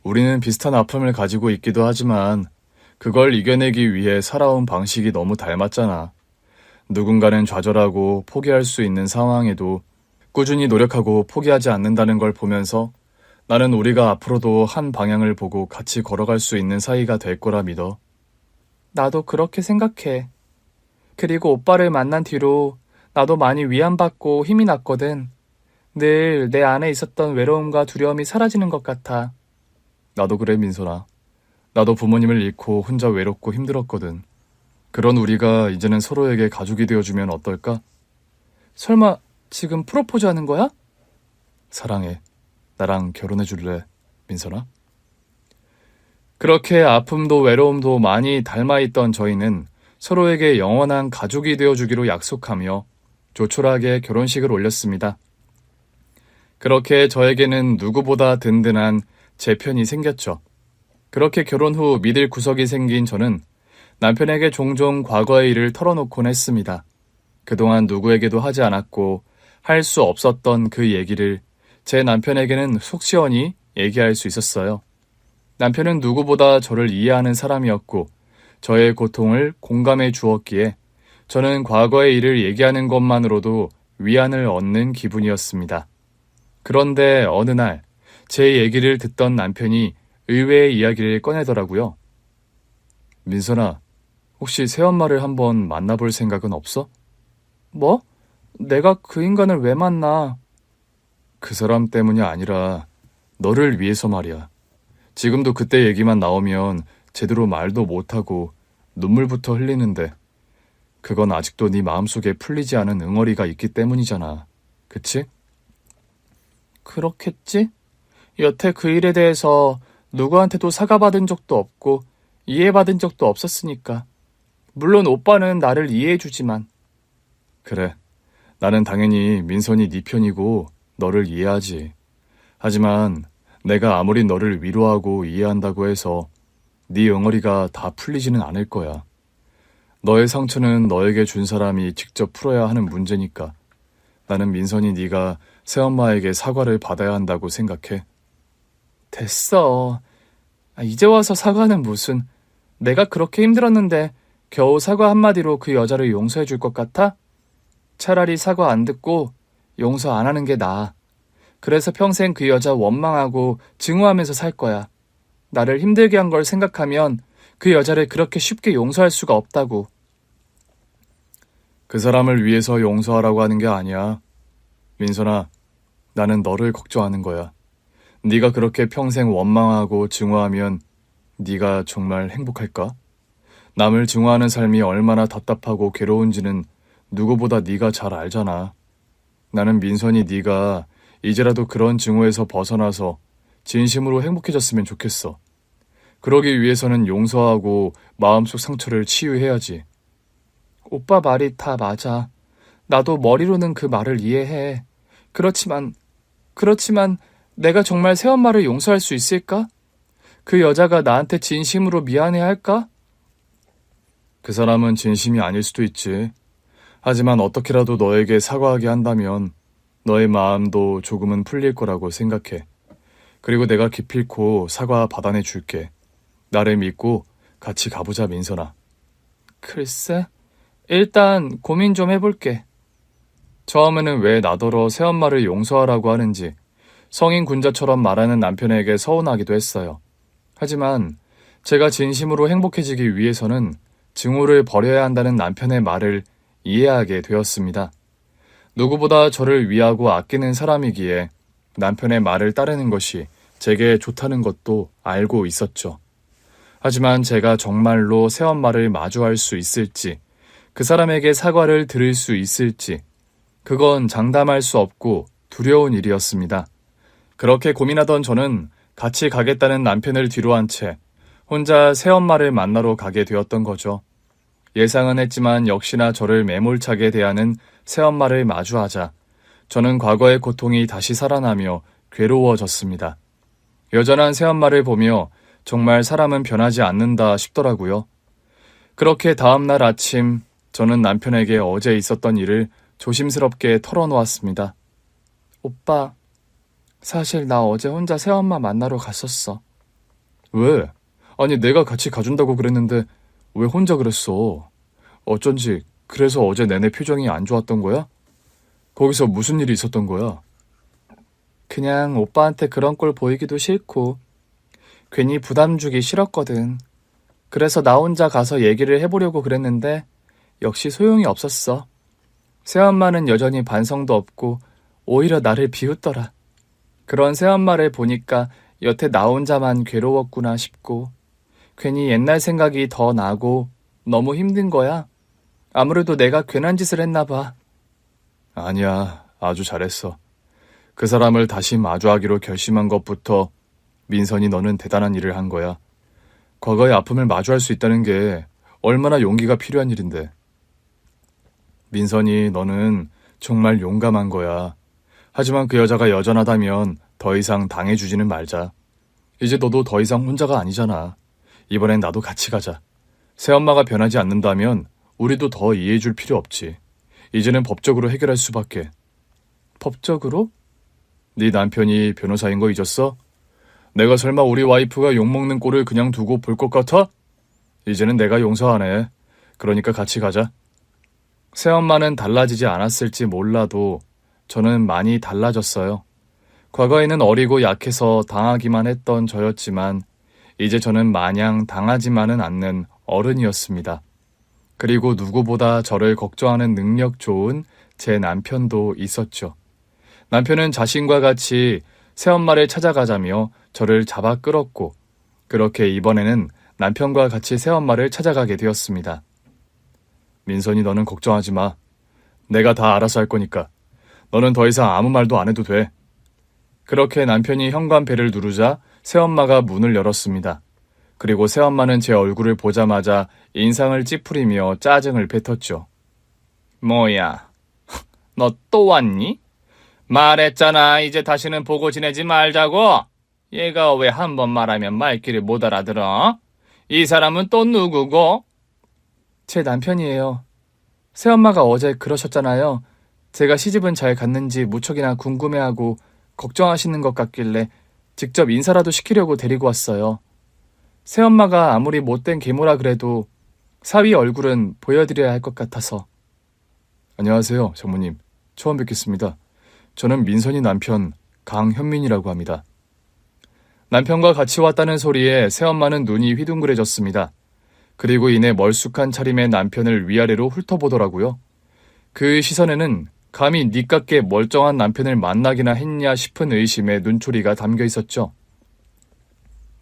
우리는 비슷한 아픔을 가지고 있기도 하지만 그걸 이겨내기 위해 살아온 방식이 너무 닮았잖아. 누군가는 좌절하고 포기할 수 있는 상황에도 꾸준히 노력하고 포기하지 않는다는 걸 보면서 나는 우리가 앞으로도 한 방향을 보고 같이 걸어갈 수 있는 사이가 될 거라 믿어. 나도 그렇게 생각해. 그리고 오빠를 만난 뒤로 나도 많이 위안받고 힘이 났거든. 늘 내 안에 있었던 외로움과 두려움이 사라지는 것 같아. 나도 그래, 민선아. 나도 부모님을 잃고 혼자 외롭고 힘들었거든. 그런 우리가 이제는 서로에게 가족이 되어주면 어떨까? 설마 지금 프로포즈 하는 거야? 사랑해. 나랑 결혼해 줄래, 민선아? 그렇게 아픔도 외로움도 많이 닮아있던 저희는 서로에게 영원한 가족이 되어주기로 약속하며 조촐하게 결혼식을 올렸습니다. 그렇게 저에게는 누구보다 든든한 제 편이 생겼죠. 그렇게 결혼 후 믿을 구석이 생긴 저는 남편에게 종종 과거의 일을 털어놓곤 했습니다. 그동안 누구에게도 하지 않았고 할 수 없었던 그 얘기를 제 남편에게는 속 시원히 얘기할 수 있었어요. 남편은 누구보다 저를 이해하는 사람이었고 저의 고통을 공감해 주었기에 저는 과거의 일을 얘기하는 것만으로도 위안을 얻는 기분이었습니다. 그런데 어느 날 제 얘기를 듣던 남편이 의외의 이야기를 꺼내더라고요. 민선아, 혹시 새엄마를 한번 만나볼 생각은 없어? 뭐? 내가 그 인간을 왜 만나? 그 사람 때문이 아니라 너를 위해서 말이야. 지금도 그때 얘기만 나오면 제대로 말도 못하고 눈물부터 흘리는데 그건 아직도 네 마음속에 풀리지 않은 응어리가 있기 때문이잖아. 그치? 그렇겠지? 여태 그 일에 대해서 누구한테도 사과받은 적도 없고 이해받은 적도 없었으니까. 물론 오빠는 나를 이해해주지만. 그래. 나는 당연히 민선이 네 편이고 너를 이해하지. 하지만 내가 아무리 너를 위로하고 이해한다고 해서 네 응어리가 다 풀리지는 않을 거야. 너의 상처는 너에게 준 사람이 직접 풀어야 하는 문제니까. 나는 민선이 네가 새엄마에게 사과를 받아야 한다고 생각해. 됐어. 이제 와서 사과는 무슨. 내가 그렇게 힘들었는데 겨우 사과 한마디로 그 여자를 용서해 줄 것 같아? 차라리 사과 안 듣고 용서 안 하는 게 나아. 그래서 평생 그 여자 원망하고 증오하면서 살 거야. 나를 힘들게 한 걸 생각하면 그 여자를 그렇게 쉽게 용서할 수가 없다고. 그 사람을 위해서 용서하라고 하는 게 아니야. 민선아, 나는 너를 걱정하는 거야. 네가 그렇게 평생 원망하고 증오하면 네가 정말 행복할까? 남을 증오하는 삶이 얼마나 답답하고 괴로운지는 누구보다 네가 잘 알잖아. 나는 민선이 네가 이제라도 그런 증오에서 벗어나서 진심으로 행복해졌으면 좋겠어. 그러기 위해서는 용서하고 마음속 상처를 치유해야지. 오빠 말이 다 맞아. 나도 머리로는 그 말을 이해해. 그렇지만 내가 정말 새엄마를 용서할 수 있을까? 그 여자가 나한테 진심으로 미안해 할까? 그 사람은 진심이 아닐 수도 있지. 하지만 어떻게라도 너에게 사과하게 한다면 너의 마음도 조금은 풀릴 거라고 생각해. 그리고 내가 기필코 사과 받아내 줄게. 나를 믿고 같이 가보자, 민선아. 글쎄, 일단 고민 좀 해볼게. 처음에는 왜 나더러 새엄마를 용서하라고 하는지 성인 군자처럼 말하는 남편에게 서운하기도 했어요. 하지만 제가 진심으로 행복해지기 위해서는 증오를 버려야 한다는 남편의 말을 이해하게 되었습니다. 누구보다 저를 위하고 아끼는 사람이기에 남편의 말을 따르는 것이 제게 좋다는 것도 알고 있었죠. 하지만 제가 정말로 새엄마를 마주할 수 있을지, 그 사람에게 사과를 들을 수 있을지, 그건 장담할 수 없고 두려운 일이었습니다. 그렇게 고민하던 저는 같이 가겠다는 남편을 뒤로한 채 혼자 새엄마를 만나러 가게 되었던 거죠. 예상은 했지만 역시나 저를 매몰차게 대하는 새엄마를 마주하자 저는 과거의 고통이 다시 살아나며 괴로워졌습니다. 여전한 새엄마를 보며 정말 사람은 변하지 않는다 싶더라고요. 그렇게 다음날 아침 저는 남편에게 어제 있었던 일을 조심스럽게 털어놓았습니다. 오빠, 사실 나 어제 혼자 새엄마 만나러 갔었어. 왜? 아니 내가 같이 가준다고 그랬는데 왜 혼자 그랬어? 어쩐지 그래서 어제 내내 표정이 안 좋았던 거야? 거기서 무슨 일이 있었던 거야? 그냥 오빠한테 그런 꼴 보이기도 싫고 괜히 부담 주기 싫었거든. 그래서 나 혼자 가서 얘기를 해보려고 그랬는데 역시 소용이 없었어. 새엄마는 여전히 반성도 없고 오히려 나를 비웃더라. 그런 새엄마를 보니까 여태 나 혼자만 괴로웠구나 싶고 괜히 옛날 생각이 더 나고 너무 힘든 거야. 아무래도 내가 괜한 짓을 했나 봐. 아니야, 아주 잘했어. 그 사람을 다시 마주하기로 결심한 것부터 민선이 너는 대단한 일을 한 거야. 과거의 아픔을 마주할 수 있다는 게 얼마나 용기가 필요한 일인데. 민선이 너는 정말 용감한 거야. 하지만 그 여자가 여전하다면 더 이상 당해주지는 말자. 이제 너도 더 이상 혼자가 아니잖아. 이번엔 나도 같이 가자. 새엄마가 변하지 않는다면 우리도 더 이해해줄 필요 없지. 이제는 법적으로 해결할 수밖에. 법적으로? 네 남편이 변호사인 거 잊었어? 내가 설마 우리 와이프가 욕먹는 꼴을 그냥 두고 볼 것 같아? 이제는 내가 용서하네. 그러니까 같이 가자. 새엄마는 달라지지 않았을지 몰라도 저는 많이 달라졌어요. 과거에는 어리고 약해서 당하기만 했던 저였지만 이제 저는 마냥 당하지만은 않는 어른이었습니다. 그리고 누구보다 저를 걱정하는 능력 좋은 제 남편도 있었죠. 남편은 자신과 같이 새엄마를 찾아가자며 저를 잡아 끌었고 그렇게 이번에는 남편과 같이 새엄마를 찾아가게 되었습니다. 민선이 너는 걱정하지 마. 내가 다 알아서 할 거니까. 너는 더 이상 아무 말도 안 해도 돼. 그렇게 남편이 현관배를 누르자 새엄마가 문을 열었습니다. 그리고 새엄마는 제 얼굴을 보자마자 인상을 찌푸리며 짜증을 뱉었죠. 뭐야, 너 또 왔니? 말했잖아, 이제 다시는 보고 지내지 말자고. 얘가 왜 한 번 말하면 말귀를 못 알아들어? 이 사람은 또 누구고? 제 남편이에요. 새엄마가 어제 그러셨잖아요. 제가 시집은 잘 갔는지 무척이나 궁금해하고 걱정하시는 것 같길래 직접 인사라도 시키려고 데리고 왔어요. 새엄마가 아무리 못된 계모라 그래도 사위 얼굴은 보여드려야 할 것 같아서. 안녕하세요, 장모님. 처음 뵙겠습니다. 저는 민선이 남편 강현민이라고 합니다. 남편과 같이 왔다는 소리에 새엄마는 눈이 휘둥그레졌습니다. 그리고 이내 멀쑥한 차림의 남편을 위아래로 훑어보더라고요. 그 시선에는 감히 니깎게 멀쩡한 남편을 만나기나 했냐 싶은 의심의 눈초리가 담겨 있었죠.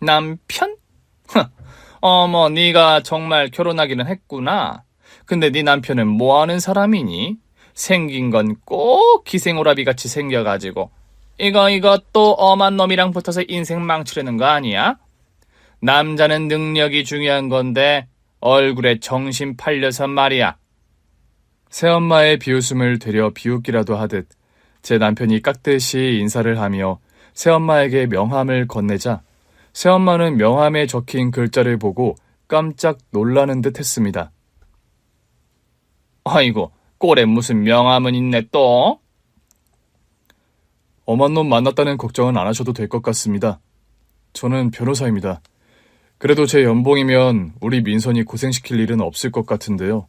남편? 어머, 네가 정말 결혼하기는 했구나. 근데 네 남편은 뭐 하는 사람이니? 생긴 건 꼭 기생오라비 같이 생겨가지고 이거 또 엄한 놈이랑 붙어서 인생 망치려는 거 아니야? 남자는 능력이 중요한 건데 얼굴에 정신 팔려서 말이야. 새엄마의 비웃음을 되려 비웃기라도 하듯 제 남편이 깍듯이 인사를 하며 새엄마에게 명함을 건네자 새엄마는 명함에 적힌 글자를 보고 깜짝 놀라는 듯 했습니다. 아이고, 꼴에 무슨 명함은 있네 또? 엄한 놈 만났다는 걱정은 안 하셔도 될 것 같습니다. 저는 변호사입니다. 그래도 제 연봉이면 우리 민선이 고생시킬 일은 없을 것 같은데요.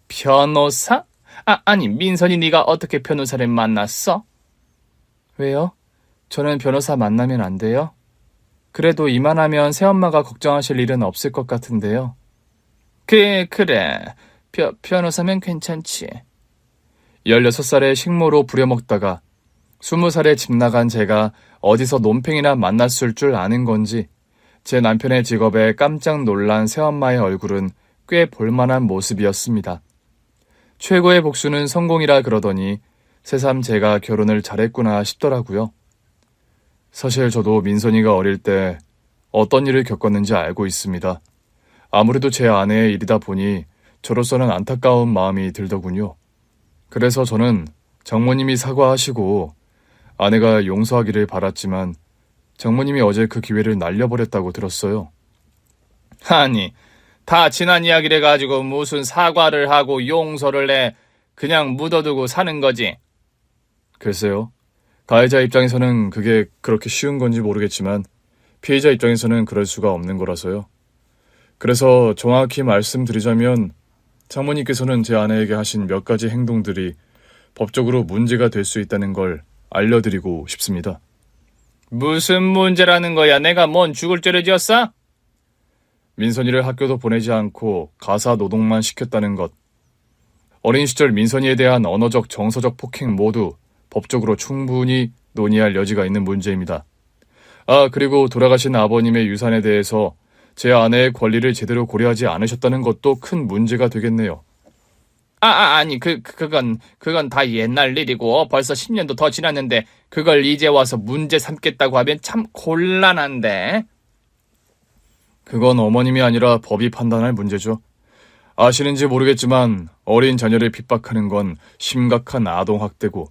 변호사? 아니, 민선이 네가 어떻게 변호사를 만났어? 왜요? 저는 변호사 만나면 안 돼요? 그래도 이만하면 새엄마가 걱정하실 일은 없을 것 같은데요. 그래. 변호사면 괜찮지. 16살에 식모로 부려먹다가 20살에 집 나간 제가 어디서 논팽이나 만났을 줄 아는 건지 제 남편의 직업에 깜짝 놀란 새엄마의 얼굴은 꽤 볼만한 모습이었습니다. 최고의 복수는 성공이라 그러더니 새삼 제가 결혼을 잘했구나 싶더라고요. 사실 저도 민선이가 어릴 때 어떤 일을 겪었는지 알고 있습니다. 아무래도 제 아내의 일이다 보니 저로서는 안타까운 마음이 들더군요. 그래서 저는 장모님이 사과하시고 아내가 용서하기를 바랐지만 장모님이 어제 그 기회를 날려버렸다고 들었어요. 아니, 다 지난 이야기를 가지고 무슨 사과를 하고 용서를 해. 그냥 묻어두고 사는 거지. 글쎄요. 가해자 입장에서는 그게 그렇게 쉬운 건지 모르겠지만 피해자 입장에서는 그럴 수가 없는 거라서요. 그래서 정확히 말씀드리자면 장모님께서는 제 아내에게 하신 몇 가지 행동들이 법적으로 문제가 될 수 있다는 걸 알려드리고 싶습니다. 무슨 문제라는 거야? 내가 뭔 죽을 죄를 지었어? 민선이를 학교도 보내지 않고 가사 노동만 시켰다는 것. 어린 시절 민선이에 대한 언어적, 정서적 폭행 모두 법적으로 충분히 논의할 여지가 있는 문제입니다. 그리고 돌아가신 아버님의 유산에 대해서 제 아내의 권리를 제대로 고려하지 않으셨다는 것도 큰 문제가 되겠네요. 아니, 그건 다 옛날 일이고 벌써 10년도 더 지났는데 그걸 이제 와서 문제 삼겠다고 하면 참 곤란한데. 그건 어머님이 아니라 법이 판단할 문제죠. 아시는지 모르겠지만 어린 자녀를 핍박하는 건 심각한 아동학대고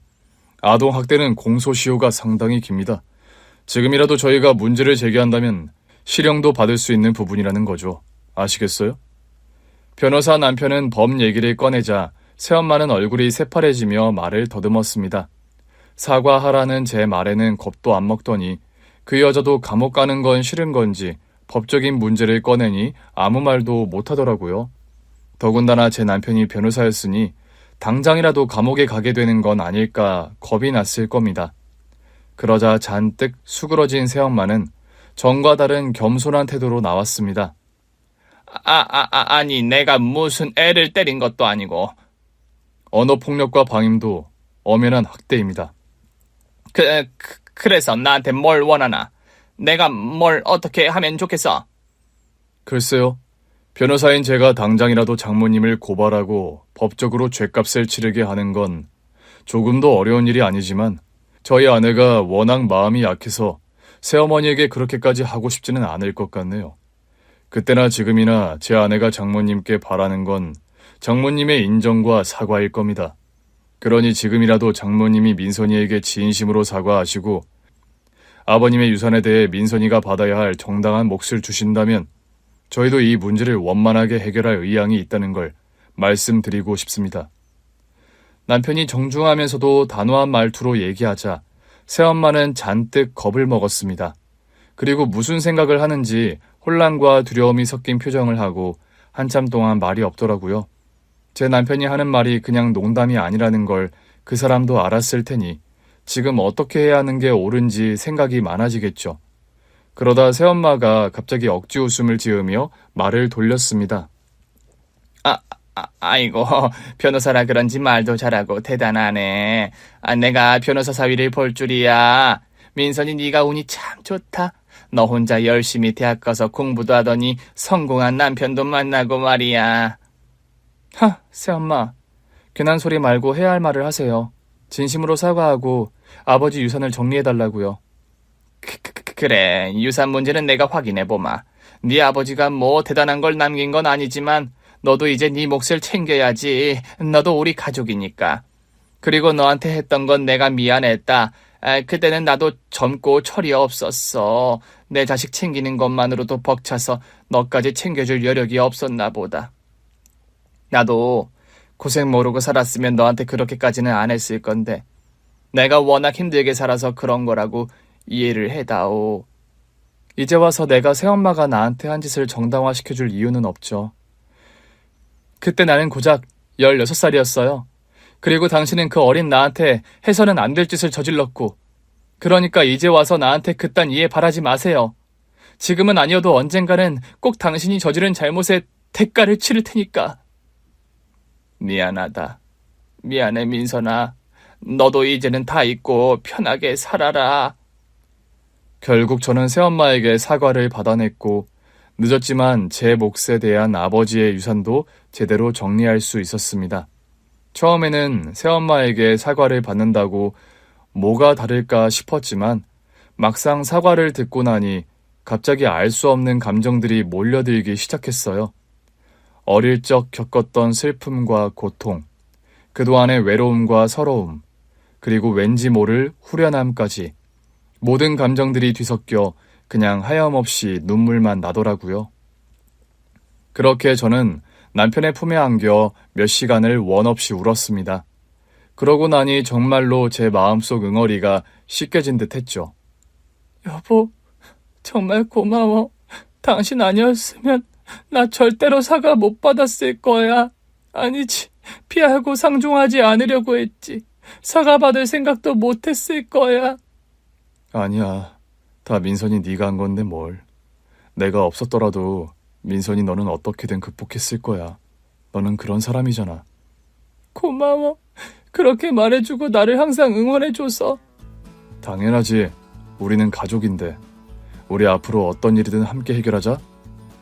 아동학대는 공소시효가 상당히 깁니다. 지금이라도 저희가 문제를 제기한다면 실형도 받을 수 있는 부분이라는 거죠. 아시겠어요? 변호사 남편은 법 얘기를 꺼내자 새엄마는 얼굴이 새파래지며 말을 더듬었습니다. 사과하라는 제 말에는 겁도 안 먹더니 그 여자도 감옥 가는 건 싫은 건지 법적인 문제를 꺼내니 아무 말도 못하더라고요. 더군다나 제 남편이 변호사였으니 당장이라도 감옥에 가게 되는 건 아닐까 겁이 났을 겁니다. 그러자 잔뜩 수그러진 새엄마는 전과 다른 겸손한 태도로 나왔습니다. 아니, 내가 무슨 애를 때린 것도 아니고. 언어폭력과 방임도 엄연한 학대입니다. 그래서 나한테 뭘 원하나? 내가 뭘 어떻게 하면 좋겠어? 글쎄요. 변호사인 제가 당장이라도 장모님을 고발하고 법적으로 죗값을 치르게 하는 건 조금도 어려운 일이 아니지만 저희 아내가 워낙 마음이 약해서 새어머니에게 그렇게까지 하고 싶지는 않을 것 같네요. 그때나 지금이나 제 아내가 장모님께 바라는 건 장모님의 인정과 사과일 겁니다. 그러니 지금이라도 장모님이 민선이에게 진심으로 사과하시고 아버님의 유산에 대해 민선이가 받아야 할 정당한 몫을 주신다면 저희도 이 문제를 원만하게 해결할 의향이 있다는 걸 말씀드리고 싶습니다. 남편이 정중하면서도 단호한 말투로 얘기하자 새엄마는 잔뜩 겁을 먹었습니다. 그리고 무슨 생각을 하는지 혼란과 두려움이 섞인 표정을 하고 한참 동안 말이 없더라고요. 제 남편이 하는 말이 그냥 농담이 아니라는 걸 그 사람도 알았을 테니 지금 어떻게 해야 하는 게 옳은지 생각이 많아지겠죠. 그러다 새엄마가 갑자기 억지 웃음을 지으며 말을 돌렸습니다. 아이고, 변호사라 그런지 말도 잘하고 대단하네. 내가 변호사 사위를 볼 줄이야. 민선이 네가 운이 참 좋다. 너 혼자 열심히 대학 가서 공부도 하더니 성공한 남편도 만나고 말이야. 새엄마. 괜한 소리 말고 해야 할 말을 하세요. 진심으로 사과하고 아버지 유산을 정리해달라고요. 그래, 유산 문제는 내가 확인해보마. 네 아버지가 뭐 대단한 걸 남긴 건 아니지만 너도 이제 네 몫을 챙겨야지. 너도 우리 가족이니까. 그리고 너한테 했던 건 내가 미안했다. 그때는 나도 젊고 철이 없었어. 내 자식 챙기는 것만으로도 벅차서 너까지 챙겨줄 여력이 없었나 보다. 나도 고생 모르고 살았으면 너한테 그렇게까지는 안 했을 건데 내가 워낙 힘들게 살아서 그런 거라고 이해를 해다오. 이제 와서 내가 새엄마가 나한테 한 짓을 정당화시켜줄 이유는 없죠. 그때 나는 고작 16살이었어요. 그리고 당신은 그 어린 나한테 해서는 안 될 짓을 저질렀고, 그러니까 이제 와서 나한테 그딴 이해 바라지 마세요. 지금은 아니어도 언젠가는 꼭 당신이 저지른 잘못에 대가를 치를 테니까. 미안하다. 미안해, 민선아. 너도 이제는 다 잊고 편하게 살아라. 결국 저는 새엄마에게 사과를 받아냈고, 늦었지만 제 몫에 대한 아버지의 유산도 제대로 정리할 수 있었습니다. 처음에는 새엄마에게 사과를 받는다고 뭐가 다를까 싶었지만 막상 사과를 듣고 나니 갑자기 알 수 없는 감정들이 몰려들기 시작했어요. 어릴 적 겪었던 슬픔과 고통, 그동안의 외로움과 서러움, 그리고 왠지 모를 후련함까지 모든 감정들이 뒤섞여 그냥 하염없이 눈물만 나더라고요. 그렇게 저는 남편의 품에 안겨 몇 시간을 원 없이 울었습니다. 그러고 나니 정말로 제 마음속 응어리가 씻겨진 듯 했죠. 여보, 정말 고마워. 당신 아니었으면 나 절대로 사과 못 받았을 거야. 아니지, 피하고 상종하지 않으려고 했지. 사과 받을 생각도 못 했을 거야. 아니야. 다 민선이 네가 한 건데 뭘. 내가 없었더라도 민선이 너는 어떻게든 극복했을 거야. 너는 그런 사람이잖아. 고마워. 그렇게 말해주고 나를 항상 응원해줘서. 당연하지. 우리는 가족인데. 우리 앞으로 어떤 일이든 함께 해결하자.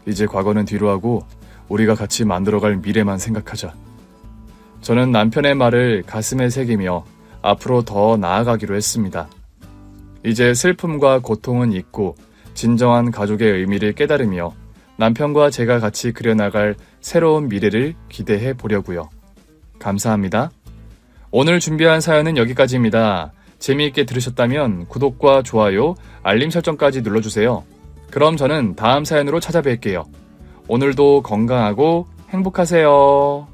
이제 과거는 뒤로 하고 우리가 같이 만들어갈 미래만 생각하자. 저는 남편의 말을 가슴에 새기며 앞으로 더 나아가기로 했습니다. 이제 슬픔과 고통은 잊고 진정한 가족의 의미를 깨달으며 남편과 제가 같이 그려나갈 새로운 미래를 기대해 보려고요. 감사합니다. 오늘 준비한 사연은 여기까지입니다. 재미있게 들으셨다면 구독과 좋아요, 알림 설정까지 눌러주세요. 그럼 저는 다음 사연으로 찾아뵐게요. 오늘도 건강하고 행복하세요.